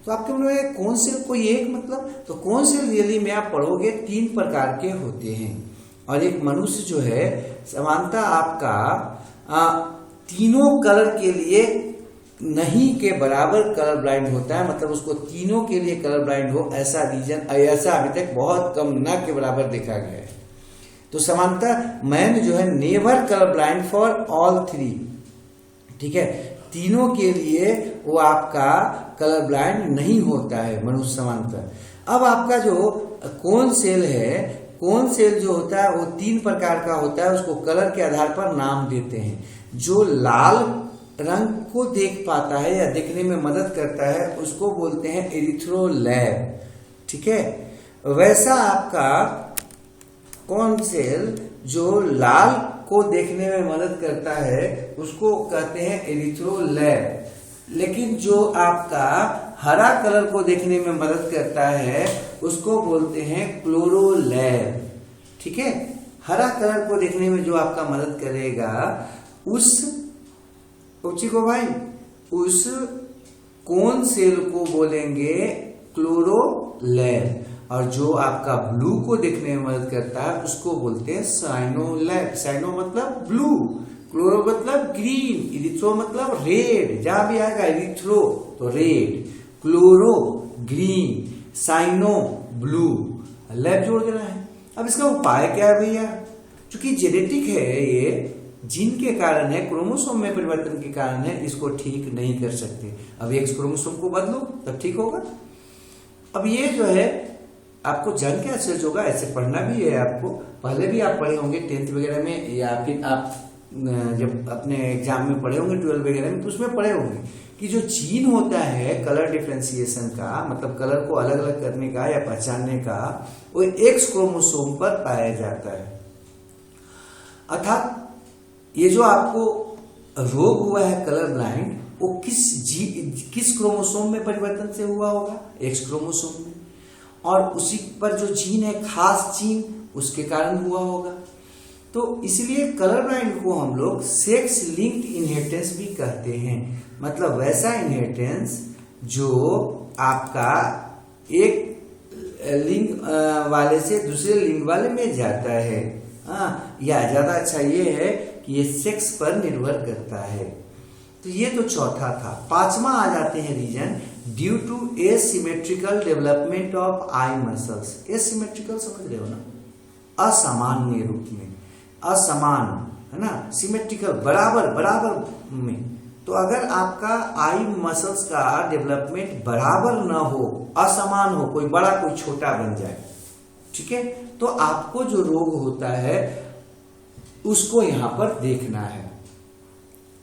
तो आपके मन में कौन सेल कोई एक, मतलब तो कौन सेल रियली में आप पढ़ोगे 3 प्रकार के होते हैं, और एक मनुष्य जो है समानता आपका तीनों कलर के लिए नहीं के बराबर कलर ब्लाइंड होता है, मतलब उसको तीनों के लिए कलर ब्लाइंड हो, ऐसा रीजन ऐसा अभी तक बहुत कम न के बराबर देखा गया है। तो समानता मैन जो है never colour blind for all 3, ठीक है, तीनों के लिए वो आपका कलर ब्लाइंड नहीं होता है मनुष्य समानता। अब आपका जो कोन सेल है, कोन सेल जो होता है वो 3 प्रकार का होता है, उसको कलर के आधार पर नाम देते हैं। जो लाल रंग को देख पाता है या देखने में मदद करता है उसको बोलते हैं एरिथ्रोलैब, ठीक है। वैसा आपका कौन सेल जो लाल को देखने में मदद करता है उसको कहते हैं एरिथ्रोलैब, लेकिन जो आपका हरा कलर को देखने में मदद करता है उसको बोलते हैं क्लोरोलैब, ठीक है। हरा कलर को देखने में जो आपका मदद करेगा उस कोन सेल को बोलेंगे क्लोरोलैब, और जो आपका ब्लू को देखने में मदद करता है उसको बोलते हैं साइनोलैब। साइनो मतलब ब्लू, क्लोरो मतलब ग्रीन, इरिथ्रो मतलब रेड, जहां भी आएगा इरिथ्रो तो red, chloro green, cyano blue, lab जोड़ देना है। अब इसका उपाय क्या है भैया, क्योंकि जेनेटिक है ये, जीन के कारण है, क्रोमोसोम में परिवर्तन के कारण है, इसको ठीक नहीं कर सकते। अब एक्स क्रोमोसोम को बदलो तब ठीक होगा। अब ये जो है आपको जान के आश्चर्य होगा, ऐसे पढ़ना भी है आपको, पहले भी आप पढ़े होंगे 10th वगैरह में, या फिर आप जब अपने एग्जाम में पढ़े होंगे 12 वगैरह में, तो उसमें पढ़े होंगे कि जो जीन होता है कलर डिफ्रेंसिएशन का, मतलब कलर को अलग अलग करने का या पहचानने का, वो एक्स क्रोमोसोम पर पाया जाता है। अर्थात ये जो आपको रोग हुआ है कलर ब्लाइंड, वो किस क्रोमोसोम में परिवर्तन से हुआ होगा? एक्स क्रोमोसोम में। और उसी पर जो जीन है, खास जीन, उसके कारण हुआ होगा। तो इसलिए कलर ब्लाइंड को हम लोग सेक्स लिंक्ड इनहेरिटेंस भी कहते हैं। मतलब वैसा इनहेरिटेंस जो आपका एक लिंग वाले से दूसरे लिंग वाले में जाता है। हाँ, या ज्यादा अच्छा ये है कि ये सेक्स पर निर्भर करता है। तो ये तो चौथा था। पांचवा आ जाते हैं reason, due to asymmetrical development of eye muscles. Asymmetrical समझ रहे हो ना, असामान्य रूप में, असमान है ना, सिमेट्रिकल बराबर में। तो अगर आपका आई मसल्स का डेवलपमेंट बराबर ना हो, असमान हो, कोई बड़ा कोई छोटा बन जाए, ठीक है, तो आपको जो रोग होता है उसको यहां पर देखना है।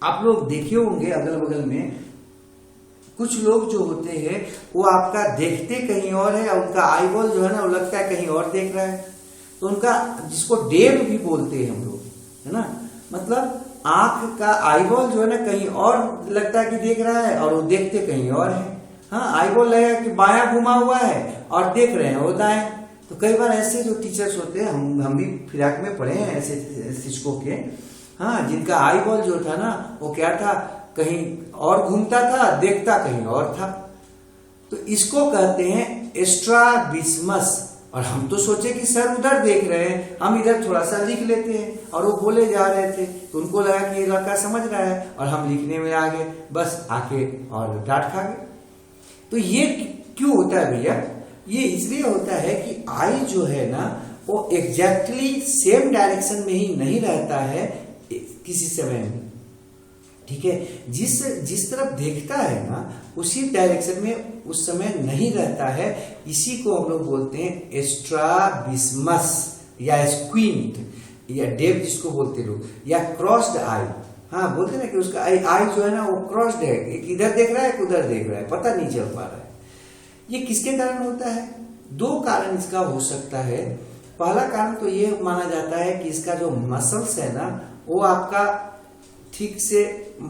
आप लोग देखे होंगे अगल बगल में कुछ लोग जो होते हैं वो आपका देखते कहीं और है, और उनका आई बॉल जो है ना वो लगता है कहीं और देख रहा है। तो उनका, जिसको डेव भी बोलते हैं हम लोग, है ना, मतलब आंख का आई बॉल जो है ना कहीं और लगता है कि देख रहा है, और वो देखते कहीं और है। हाँ, आई बॉल लगेगा कि बायां घुमा हुआ है और देख रहे हैं वो दाएं। तो कई बार ऐसे जो टीचर्स होते हैं, हम भी फिराक में पढ़े हैं ऐसे शिक्षकों के, हाँ, जिनका आई बॉल जो था ना वो क्या था, कहीं और घूमता था, देखता कहीं और था। तो इसको कहते हैं एस्ट्राबिस्मस। और हम तो सोचे कि सर उधर देख रहे हैं, हम इधर थोड़ा सा लिख लेते हैं, और वो बोले जा रहे थे तो उनको लगा कि ये लड़का समझ रहा है, और हम लिखने में आ गए, बस आके और डांट खा गए। तो ये क्यों होता है भैया? ये इसलिए होता है कि आई जो है ना वो एग्जैक्टली सेम डायरेक्शन में ही नहीं रहता है किसी समय में, ठीक है। जिस तरफ देखता है ना उसी डायरेक्शन में उस समय नहीं रहता है। इसी को हम लोग बोलते हैं एस्ट्राबिस्मस या स्क्विंट या डेव जिसको बोलते लोग, या क्रॉस्ड आई। हाँ, बोलते ना कि उसका आई जो है ना वो क्रॉस्ड है, एक इधर देख रहा है एक उधर देख रहा है, पता नहीं चल पा रहा है। ये किसके कारण होता है? दो कारण इसका हो सकता है। पहला कारण तो ये माना जाता है कि इसका जो मसल्स है ना वो आपका ठीक से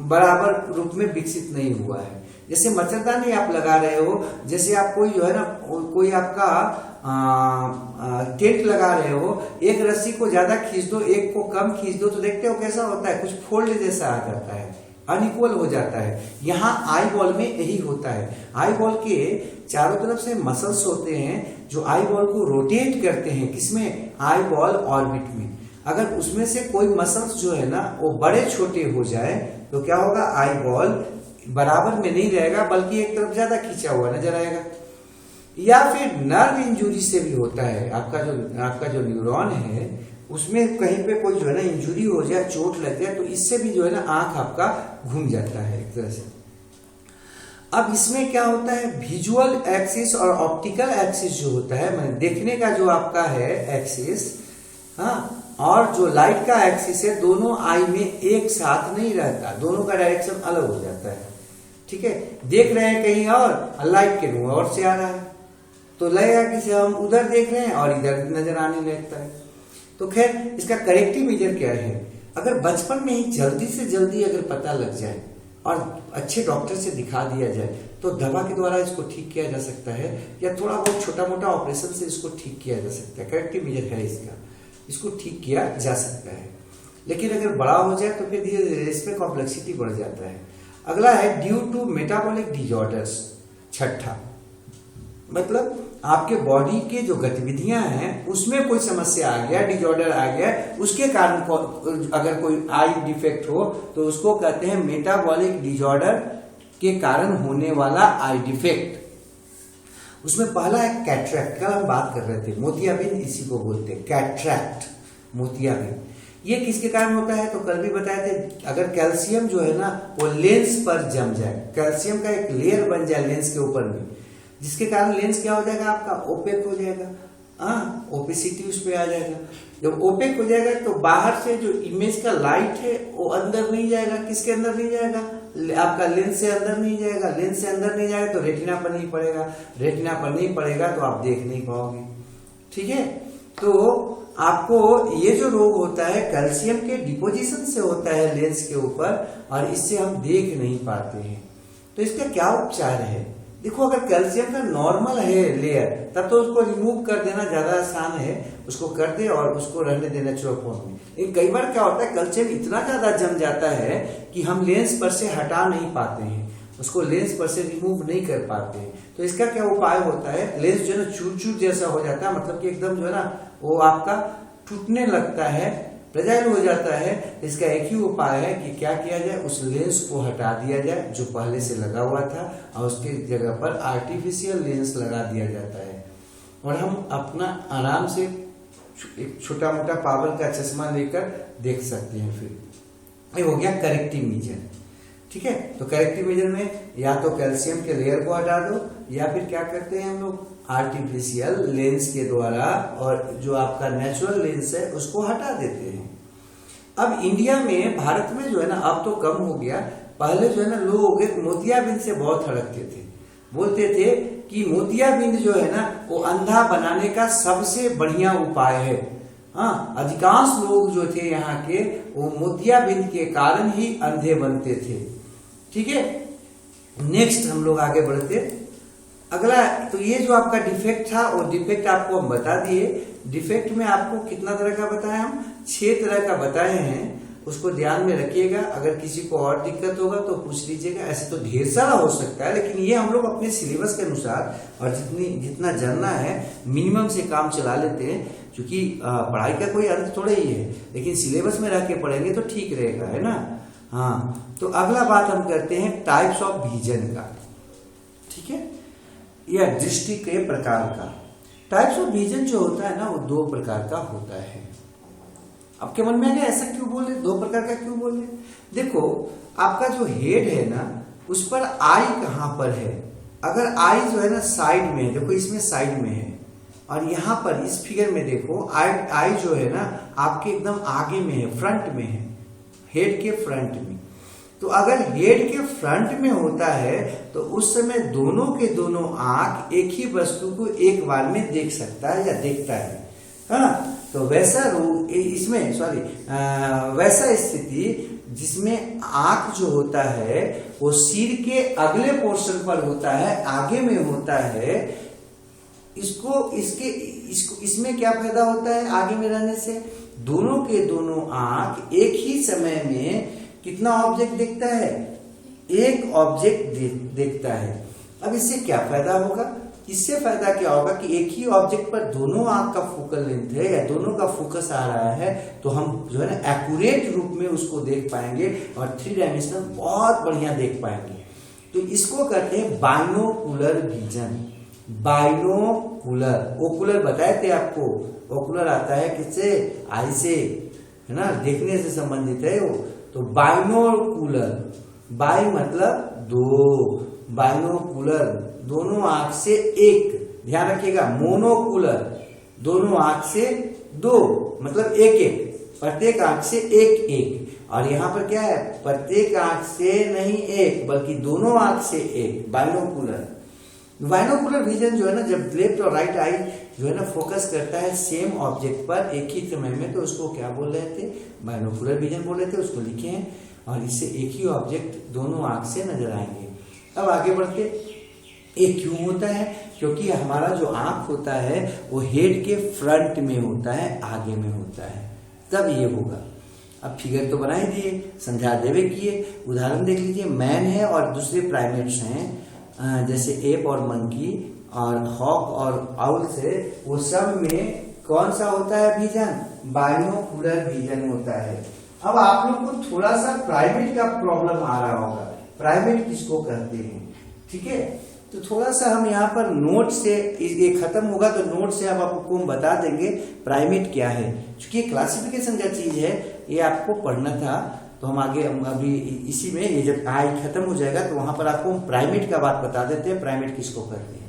बराबर रूप में विकसित नहीं हुआ है। जैसे मच्छरदानी आप लगा रहे हो, जैसे आप कोई जो है ना कोई आपका टेंट लगा रहे हो, एक रस्सी को ज्यादा खींच दो, एक को कम खींच दो, तो देखते हो कैसा होता है, कुछ फोल्ड जैसा आ जाता है, अनइक्वल हो जाता है। यहाँ आई बॉल में यही होता है। आई बॉल के चारों तरफ से मसल्स होते हैं जो आई बॉल को रोटेट करते हैं, किसमें? आई बॉल ऑर्बिट में। अगर उसमें से कोई मसल्स जो है ना वो बड़े छोटे हो जाए तो क्या होगा? आई बॉल बराबर में नहीं रहेगा, बल्कि एक तरफ ज्यादा खींचा हुआ नजर आएगा। या फिर नर्व इंजुरी से भी होता है। आपका जो न्यूरॉन है उसमें कहीं पे कोई जो है ना इंजुरी हो जाए, चोट लग जाए, तो इससे भी जो है ना आंख आपका घूम जाता है एक तरह से। अब इसमें क्या होता है, विजुअल एक्सिस और ऑप्टिकल एक्सिस जो होता है, मैंने देखने का जो आपका है एक्सिस, हाँ, और जो लाइट का एक्सिस है, दोनों आई में एक साथ नहीं रहता, दोनों का डायरेक्शन अलग हो जाता है। ठीक है, देख रहे हैं कहीं और लाइट के मुंह और से आ रहा है, तो लगेगा कि हम उधर देख रहे हैं और इधर नजर आने लगता है। तो खैर इसका करेक्टिव मेजर क्या है? अगर बचपन में ही जल्दी से जल्दी अगर पता लग जाए और अच्छे डॉक्टर से दिखा दिया जाए तो दवा के द्वारा इसको ठीक किया जा सकता है, या थोड़ा बहुत छोटा मोटा ऑपरेशन से इसको ठीक किया जा सकता है। करेक्टिव मेजर है इसका, इसको ठीक किया जा सकता है। लेकिन अगर बड़ा हो जाए तो फिर धीरे धीरे इसमें कॉम्प्लेक्सिटी बढ़ जाता है। अगला है ड्यू टू मेटाबॉलिक डिजॉर्डर्स। छठा, मतलब आपके बॉडी के जो गतिविधियां हैं उसमें कोई समस्या आ गया, डिजॉर्डर आ गया, उसके कारण अगर कोई आई डिफेक्ट हो तो उसको कहते हैं मेटाबॉलिक डिजॉर्डर के कारण होने वाला आई डिफेक्ट। उसमें पहला है कैटरैक्ट। कल हम बात कर रहे थे, मोतियाबिंद इसी को बोलते हैं, कैटरैक्ट, मोतियाबिंद। ये किसके कारण होता है? तो कल भी बताए थे, अगर कैल्शियम जो है ना वो लेंस पर जम जाए, कैल्शियम का एक लेयर बन जाए लेंस के ऊपर में, जिसके कारण लेंस क्या हो जाएगा आपका? ओपेक हो जाएगा। हाँ, ओपेसिटी उस पर आ जाएगा। जब ओपेक हो जाएगा तो बाहर से जो इमेज का लाइट है वो अंदर नहीं जाएगा। किसके अंदर नहीं जाएगा? आपका लेंस से अंदर नहीं जाएगा। लेंस से अंदर नहीं जाएगा तो रेटिना पर नहीं पड़ेगा। रेटिना पर नहीं पड़ेगा तो आप देख नहीं पाओगे। ठीक है, तो आपको ये जो रोग होता है कैल्शियम के डिपोजिशन से होता है लेंस के ऊपर, और इससे हम देख नहीं पाते हैं। तो इसका क्या उपचार है? देखो, अगर कैल्शियम का नॉर्मल है लेयर, तब तो उसको रिमूव कर देना ज्यादा आसान है, उसको कर दे और उसको रहने देना नेचुरल फॉर्म में। लेकिन कई बार क्या होता है, कैल्शियम इतना ज्यादा जम जाता है कि हम लेंस पर से हटा नहीं पाते हैं, उसको लेंस पर से रिमूव नहीं कर पाते हैं। तो इसका क्या उपाय होता है? लेंस जो है ना चूर चूर जैसा हो जाता है, मतलब कि एकदम जो है ना वो आपका टूटने लगता है, फ्रेजाइल हो जाता है। इसका एक ही उपाय है कि क्या किया जाए, उस लेंस को हटा दिया जाए जो पहले से लगा हुआ था, और उसके जगह पर आर्टिफिशियल लेंस लगा दिया जाता है, और हम अपना आराम से एक छोटा मोटा पावर का चश्मा लेकर देख सकते हैं। फिर ये हो गया करेक्टिव मेजर। ठीक है, तो करेक्टिव मेजर में या तो कैल्शियम के लेयर को हटा दो, या फिर क्या करते हैं हम लोग आर्टिफिशियल लेंस के द्वारा, और जो आपका नेचुरल लेंस है उसको हटा देते हैं। अब इंडिया में, भारत में जो है ना अब तो कम हो गया, पहले जो है ना लोग एक मोतियाबिंद से बहुत हड़कते थे, बोलते थे कि मोतियाबिंद जो है ना वो अंधा बनाने का सबसे बढ़िया उपाय है। हाँ, अधिकांश लोग जो थे यहाँ के वो मोतियाबिंद के कारण ही अंधे बनते थे। ठीक है, नेक्स्ट हम लोग आगे बढ़ते। अगला, तो ये जो आपका डिफेक्ट था वो डिफेक्ट आपको हम बता दिए। डिफेक्ट में आपको कितना तरह का बताया? हम 6 तरह का बताए हैं, उसको ध्यान में रखिएगा। अगर किसी को और दिक्कत होगा तो पूछ लीजिएगा। ऐसे तो ढेर सारा हो सकता है, लेकिन ये हम लोग अपने सिलेबस के अनुसार और जितना जानना है मिनिमम से काम चला लेते हैं, क्योंकि पढ़ाई का कोई अंत थोड़ा ही है, लेकिन सिलेबस में रह के पढ़ेंगे तो ठीक रहेगा, है ना। हाँ, तो अगला बात हम करते हैं टाइप्स ऑफ विजन का। ठीक है, या दृष्टि के प्रकार का। टाइप्स ऑफ विजन जो होता है ना वो 2 प्रकार का होता है। आपके मन में आ गया ऐसा क्यों बोले, 2 प्रकार का क्यों बोले? देखो, आपका जो हेड है ना उस पर आई कहां पर है? अगर आई जो है ना साइड में है, देखो इसमें साइड में है, और यहां पर इस फिगर में देखो आई जो है ना आपके एकदम आगे में है, फ्रंट में है, हेड के फ्रंट में। तो अगर हेड के फ्रंट में होता है तो उस समय दोनों के दोनों आंख एक ही वस्तु को एक बार में देख सकता है या देखता है। हाँ, तो वैसा रोग इसमें वैसा स्थिति जिसमें आंख जो होता है वो सिर के अगले पोर्शन पर होता है, आगे में होता है, इसमें क्या फायदा होता है आगे में रहने से? दोनों के दोनों आंख एक ही समय में कितना ऑब्जेक्ट देखता है? एक ऑब्जेक्ट देखता है। अब इससे क्या फायदा होगा? इससे फायदा क्या होगा कि एक ही ऑब्जेक्ट पर दोनों आंख का फोकल लेंथ है या दोनों का फोकस आ रहा है, तो हम जो है ना एक्यूरेट रूप में उसको देख पाएंगे और 3 डायमेंशनल बहुत बढ़िया देख पाएंगे। तो इसको कहते हैं बाइनोकुलर विजन। बाइनोकुलर, ओकुलर बताए थे आपको, ओकुलर आता है किससे? आई से, है ना, देखने से संबंधित है वो। तो बाइनोकुलर, बाई मतलब 2, बाइनोकुलर दोनों आंख से एक, ध्यान रखिएगा। मोनोकुलर दोनों आंख से 2, मतलब एक एक, प्रत्येक आंख से एक एक। और यहाँ पर क्या है? प्रत्येक आंख से नहीं एक, बल्कि दोनों आंख से एक, बाइनोकुलर। बाइनोकुलर विजन जो है ना, जब लेफ्ट और राइट आई जो है ना फोकस करता है सेम ऑब्जेक्ट पर एक ही समय में, तो उसको क्या बोल रहे थे? बाइनोकुलर विजन बोल रहे थे, उसको लिखे हैं। और इससे एक ही ऑब्जेक्ट दोनों आंख से नजर आएंगे। अब आगे बढ़ते, ये क्यों होता है? क्योंकि हमारा जो आंख होता है वो हेड के फ्रंट में होता है, आगे में होता है, तब ये होगा। अब फिगर तो बना ही दिए, समझा देवे किए। उदाहरण देख लीजिए, मैन है और दूसरे प्राइमेट्स हैं, जैसे एप और मंकी और हॉक और आउल से, वो सब में कौन सा होता है विजन? बाइनोकुलर विजन होता है। अब आप लोग को थोड़ा सा प्राइमेट का प्रॉब्लम आ रहा होगा। प्राइमेट किसको कहते हैं? ठीक है, तो थोड़ा सा हम यहाँ पर नोट से ये खत्म होगा तो नोट से अब आपको हम बता देंगे प्राइमेट क्या है, क्योंकि क्लासिफिकेशन का चीज है, ये आपको पढ़ना था। तो हम आगे अभी इसी में ये जब आई खत्म हो जाएगा तो वहां पर आपको हम प्राइमेट का बात बता देते हैं, प्राइमेट किसको कहते हैं।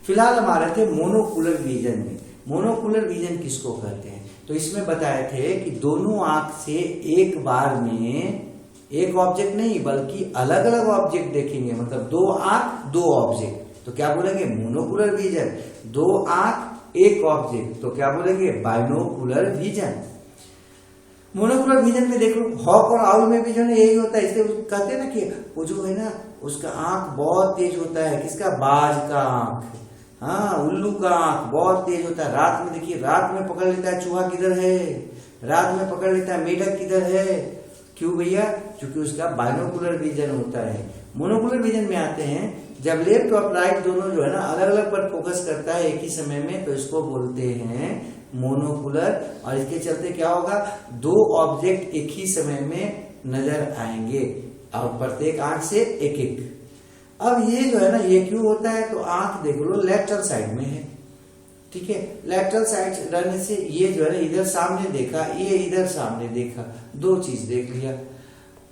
फिलहाल हम आ रहे थे मोनोकुलर विजन में। मोनोकुलर विजन किसको कहते हैं, तो इसमें बताए थे कि दोनों आंख से एक बार में एक ऑब्जेक्ट नहीं बल्कि अलग अलग ऑब्जेक्ट देखेंगे, मतलब दो आंख दो ऑब्जेक्ट, तो क्या बोलेंगे मोनोकुलर विजन। दो आंख एक ऑब्जेक्ट, तो क्या बोलेंगे बाइनोकुलर विजन। मोनोकुलर विजन में देखो हॉक और आउल में भी जो है यही होता है, इसलिए कहते हैं ना कि वो जो है ना उसका आंख बहुत तेज होता है, किसका, बाज का आंख, हाँ उल्लू का आंख बहुत तेज होता है। रात में देखिए, रात में पकड़ लेता है चूहा किधर है, रात में पकड़ लेता है मेढक किधर है, क्यों भैया, क्योंकि उसका बाइनोकुलर विजन होता है। मोनोकुलर विजन में आते हैं जब लेफ्ट और राइट दोनों जो है ना अलग अलग पर फोकस करता है एक ही समय में, तो इसको बोलते हैं मोनोकुलर। और इसके चलते क्या होगा, दो ऑब्जेक्ट एक ही समय में नजर आएंगे और प्रत्येक आंख से एक एक। अब ये जो है ना ये क्यों होता है, तो आंख देख लो लेफ्टल साइड में है, ठीक है, लेफ्टल साइड रहने से ये जो है ना इधर सामने देखा, ये इधर सामने देखा, दो चीज देख लिया।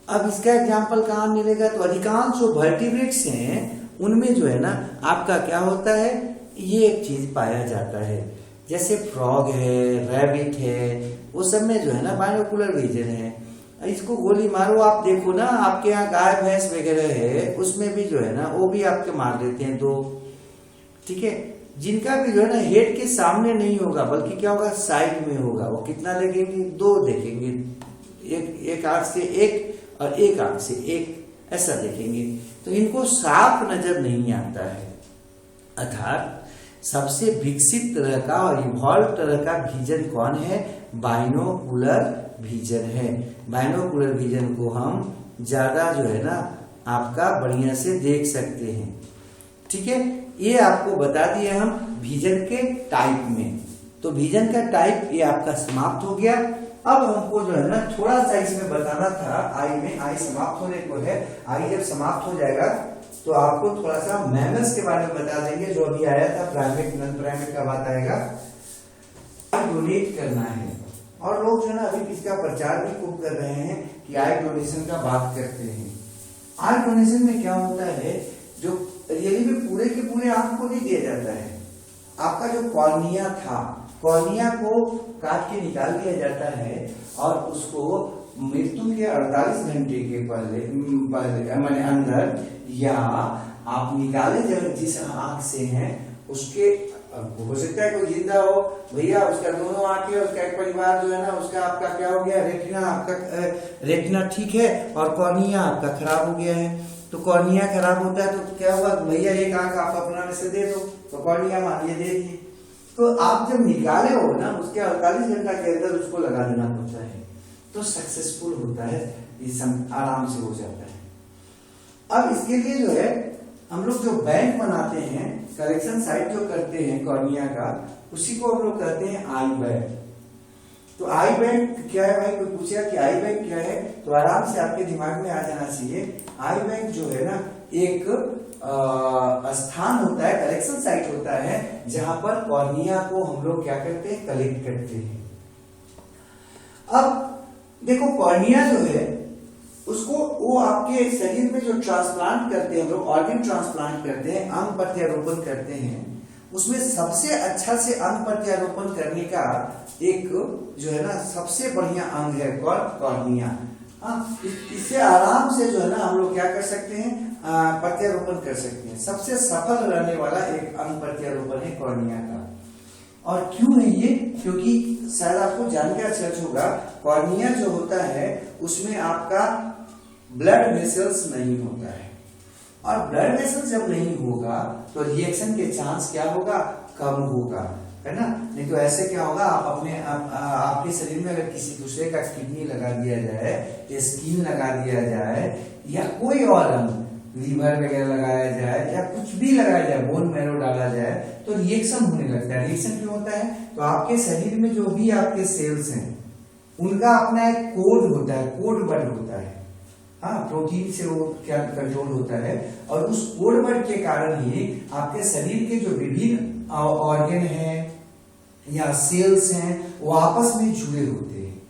अब इसका एग्जांपल कहाँ मिलेगा, तो अधिकांश जो वर्टिब्रेट्स हैं उनमें जो है ना आपका क्या होता है, ये एक चीज पाया जाता है, जैसे फ्रॉग है, रैबिट है, वो सब में जो है ना बाइनोकुलर विजन है। इसको गोली मारो, आप देखो ना आपके यहाँ गाय भैंस वगैरह है, उसमें भी जो है ना वो भी आपके मार देते हैं दो, ठीक है। जिनका भी जो है ना हेड के सामने नहीं होगा बल्कि क्या होगा साइड में होगा, वो कितना देखेंगे, दो देखेंगे, एक आंख से एक और एक आंख से एक, ऐसा देखेंगे, तो इनको साफ नजर नहीं आता है। अर्थात सबसे विकसित तरह का और इवॉल्व तरह का विजन कौन है, बाइनोकुलर विजन है। बाइनोकुलर विजन को हम ज्यादा जो है ना आपका बढ़िया से देख सकते हैं, ठीक है। ये आपको बता दिए हम विजन के टाइप में, तो विजन का टाइप ये आपका समाप्त हो गया। अब हमको जो है ना थोड़ा सा इसमें बताना था, आई में, आई समाप्त होने को है, आई जब समाप्त हो जाएगा तो आपको थोड़ा सा मैमल्स के बारे में बता देंगे, जो अभी आया था प्राइमेट नॉन प्राइमेट का बात आएगा। डोनेट करना है, और लोग जो है ना अभी इसका प्रचार भी खूब कर रहे हैं कि आई डोनेशन का बात करते हैं। आई डोनेशन में क्या होता है, जो रियली में पूरे के पूरे आंख को नहीं दिया जाता है, आपका जो कॉर्निया था, कॉर्निया को काट के निकाल दिया जाता है और उसको मृत्यु के 48 घंटे के पहले मैंने अंदर, या आप निकाले जब जिस आंख से हैं उसके, हो सकता है कोई जिंदा हो भैया, उसका दोनों आंखें, उसका एक परिवार जो है ना उसका आपका क्या हो गया, रेटिना आपका रेटिना ठीक है और कॉर्निया आपका खराब हो गया है। तो कॉर्निया खराब होता है तो क्या हुआ भैया, एक आंख आप अपना में से दे दो, तो कॉर्निया मानिए दे दिए, तो आप जब निकाले हो ना उसके 48 घंटा के अंदर उसको लगा देना पड़ता है, तो सक्सेसफुल होता है, ये आराम से हो जाता है। अब इसके लिए जो है हम लोग जो बैंक बनाते हैं, करेक्शन साइट जो करते हैं कॉर्निया का, उसी को हम लोग कहते हैं आई बैंक। तो आई बैंक क्या है भाई, कोई पूछेगा कि आई बैंक क्या है, तो आराम से आपके दिमाग में आ जाना चाहिए। आई बैंक जो है ना एक स्थान होता है, कलेक्शन साइट होता है, जहां पर कॉर्निया को हम लोग क्या करते हैं, कलेक्ट करते हैं। अब देखो कॉर्निया जो है उसको वो आपके शरीर में जो ट्रांसप्लांट करते हैं, हम लोग ऑर्गन ट्रांसप्लांट करते हैं, अंग प्रत्यारोपण करते हैं, उसमें सबसे अच्छा से अंग प्रत्यारोपण करने का एक जो है ना सबसे बढ़िया अंग है कॉर्निया। इससे आराम से जो है ना हम लोग क्या कर सकते हैं, प्रत्यारोपण कर सकते हैं। सबसे सफल रहने वाला एक अंग प्रत्यारोपण है कॉर्निया का। और क्यों है ये, क्योंकि शायद आपको जान के अच्छा होगा, कॉर्निया जो होता है उसमें आपका ब्लड वेसल्स नहीं होता है, और ब्लड वेसल्स जब नहीं होगा तो रिएक्शन के चांस क्या होगा, कम होगा, है ना। नहीं तो ऐसे क्या होगा, आप अपने आपके शरीर में अगर किसी दूसरे का किडनी लगा दिया जाए, स्किन लगा दिया जाए, या कोई और अंग, लीवर वगैरह लगाया जाए, या कुछ भी लगाया जाए, बोन मैरो डाला जाए, तो रिएक्शन होने लगता है। रिएक्शन क्यों होता है, तो आपके शरीर में जो भी आपके सेल्स हैं उनका अपना एक कोड होता है, कोड वर्ड होता है, हाँ, प्रोटीन से वो क्या कंट्रोल होता है। और उस कोडवर्ड के कारण ही आपके शरीर के जो विभिन्न ऑर्गन हैं या सेल्स हैं वो आपस में जुड़े होते हैं।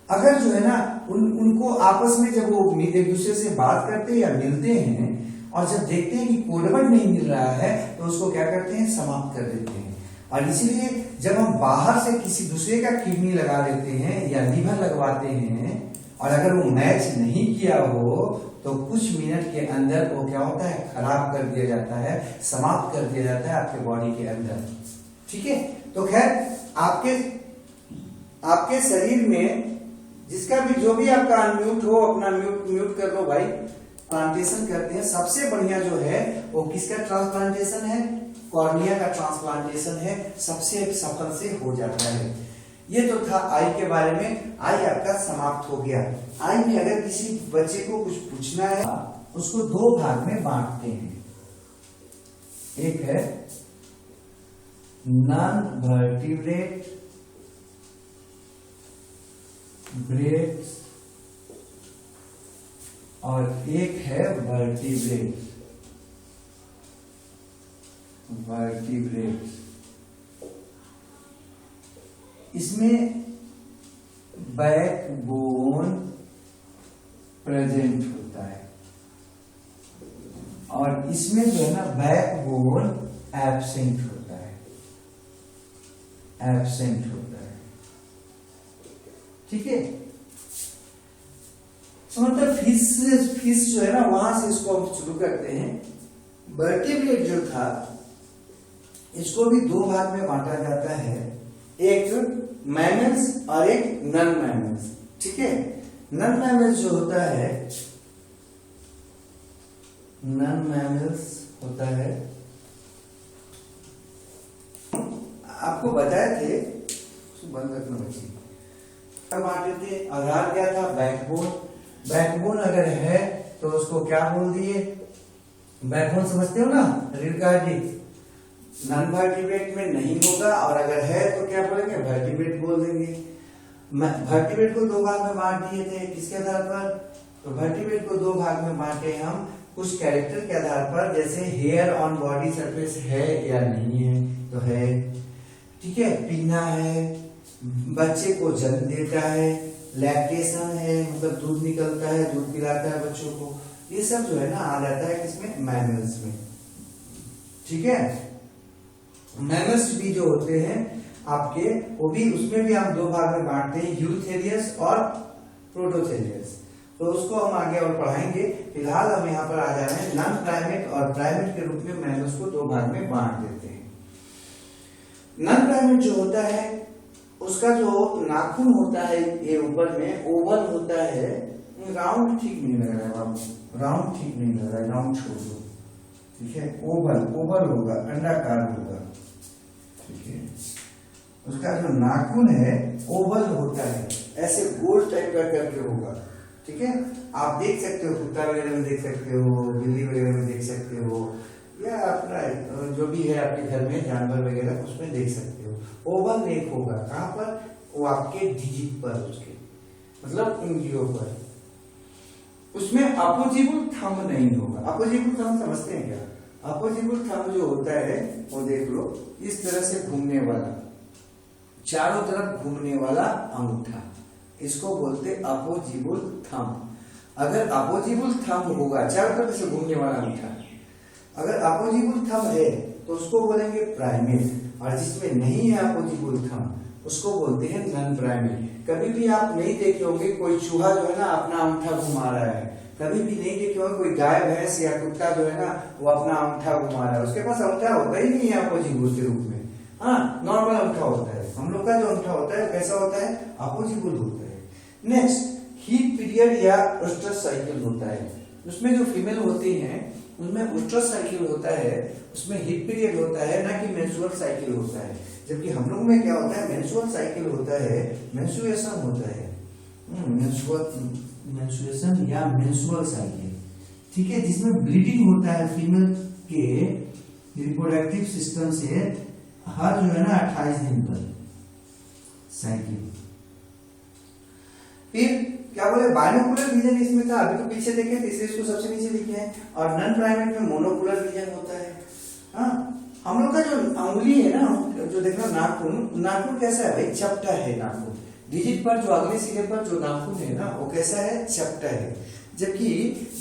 अगर जो है ना उनको आपस में जब वो एक दूसरे से बात करते हैं या मिलते हैं और जब देखते हैं कि कोडवर्ड नहीं मिल रहा है तो उसको क्या करते हैं, समाप्त कर देते हैं। और इसीलिए जब हम बाहर से किसी दूसरे का किडनी लगा देते हैं या लीवर लगवाते हैं और अगर वो मैच नहीं किया हो तो कुछ मिनट के अंदर वो क्या होता है, खराब कर दिया जाता है, समाप्त कर दिया जाता है आपके बॉडी के अंदर। ठीक है, तो खैर आपके शरीर में जिसका भी जो भी आपका अनम्यूट हो अपना म्यूट कर दो भाई। ट्रांसप्लांटेशन करते हैं, सबसे बढ़िया जो है वो किसका ट्रांसप्लांटेशन है, कॉर्निया का ट्रांसप्लांटेशन है, सबसे सफल से हो जाता है। ये तो था आई के बारे में। आई आपका समाप्त हो गया। आई में अगर किसी बच्चे को कुछ पूछना है उसको दो भाग में बांटते हैं। एक है नॉन वर्टिब्रेट ब्रेड्स और एक है वर्टिब्रेट। इसमें बैकबोन प्रेजेंट होता है और इसमें जो है ना बैकबोन एब्सेंट होता है, ठीक है। तो मतलब फिश जो है ना वहां से इसको हम शुरू करते हैं। वर्टिब्रेट जो था इसको भी दो भाग में बांटा जाता है, एक मैमल्स और एक नॉन मैमल्स। ठीक है, नॉन मैमल्स जो होता है, नॉन मैमल्स होता है, आपको बताए थे, बंद रखना बच्ची, बांटे थे। आधार क्या था, बैकबोन। बैकबोन अगर है तो उसको क्या बोल दिए, बैकबोन समझते हो ना, रीढ़ का हड्डी। नॉन वर्टिब्रेट में नहीं होगा और अगर है तो क्या बोलेंगे, वर्टिब्रेट बोल देंगे। वर्टिब्रेट को दो भाग में बांट दिए थे, किसके आधार पर, तो वर्टिब्रेट को दो भाग में बांटे हम कुछ कैरेक्टर के आधार पर, जैसे हेयर ऑन बॉडी सरफेस है या नहीं है, तो है, ठीक है, पीना है, बच्चे को जन्म देता है, लैक्टेशन है मतलब दूध निकलता है, दूध पिलाता है बच्चों को, ये सब जो है ना आ जाता है किसमें, मैमल्स में। ठीक है, मैमल्स भी जो होते हैं आपके, वो भी उसमें भी हम दो भाग में बांटते हैं, यूथेरियस और प्रोटोथेरियस। तो उसको हम आगे और पढ़ाएंगे। फिलहाल हम यहाँ पर आ जा रहे हैं नॉन प्राइमेट और प्राइमेट के रूप में मैमल्स को दो भाग में बांट देते हैं। नॉन प्राइमेट जो होता है उसका जो नाखून होता है ये ऊपर में ओवल होता है, राउंड ठीक नहीं लग रहा है बाबू, राउंड ठीक नहीं लग रहा है, राउंड छोड़ दो, ठीक है, ओवल होगा, अंडाकार होगा, ठीक है। उसका जो नाखून है ओवल होता है, ऐसे गोल टाइप का करके होगा, ठीक है। आप देख सकते हो, कुत्ता वगैरह में देख सकते हो, बिल्ली वगैरह में देख सकते हो, या अपना जो भी है आपके घर में जानवर वगैरह उसमें देख सकते हो। ओवल नेक होगा, कहाँ पर, वो आपके डिजिट पर, उसके मतलब उंगलियों पर। उसमें अपोजिबल थंब नहीं होगा। अपोजिबल थंब समझते हैं क्या, अपोजिबल थंब जो होता है वो देख लो, इस तरह से घूमने वाला, चारों तरफ घूमने वाला अंगूठा, इसको बोलते अपोजिबल थंब। अगर अपोजिबल थंब होगा, चारों तरफ से घूमने वाला अंगूठा, अगर अपोजिबल थंब है तो उसको बोलेंगे प्राइमेट, और जिसमें नहीं है अपोजिबल थंब उसको बोलते हैं नॉन प्राइमेट। कभी भी आप नहीं देखे होंगे कोई चूहा जो है ना अपना अंगूठा घुमा रहा है, कभी भी नहीं देखे होंगे कोई गाय भैंस या कुत्ता जो है ना वो अपना अंगूठा घुमा रहा है, उसके पास अंगूठा होता ही नहीं है अपोजिबल के रूप में, हाँ, नॉर्मल अंगूठा होता है। हम लोग का जो अंगूठा होता है कैसा होता है, अपोजिबल होता है। नेक्स्ट, हीट पीरियड या ओस्ट्रस साइकिल होता है। उसमें जो फीमेल होती हैं उनमें ओस्ट्रस साइकिल होता है, उसमें हीट पीरियड होता है, ना कि मेंस्ट्रुअल साइकिल होता है। जबकि हम लोग में क्या होता है, मेंस्ट्रुअल साइकिल होता है, मेंस्ट्रुएशन होता है, मेंस्ट्रुएशन या मेंस्ट्रुअल साइकिल, ठीक है, जिसमें ब्लीडिंग होता है फीमेल के रिप्रोडक्टिव सिस्टम से हर जो है ना 28 दिन पर साइकिल। फिर क्या बोले बाइनोकुलर विजन इसमें था, अभी तो पीछे देखे थे इसलिए इसको सबसे नीचे लिखे हैं। और नॉन प्राइमेट में मोनोकुलर विजन होता है। हाँ, हम लोग का जो अंगुली है ना, जो देखो नाखून, नाखून कैसा है भाई, चपटा है नाखून। डिजिट पर जो अगले सिरे पर जो नाखून है ना वो कैसा है, चपटा है। जबकि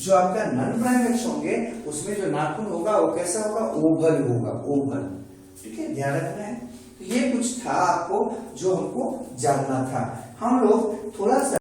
जो आपका नॉन प्राइमेट्स होंगे उसमें जो नाखून होगा वो कैसा होगा, ओवल होगा, ओवल। ठीक है, ध्यान रखना है। तो ये कुछ था आपको जो हमको जानना था। हम लोग थोड़ा सा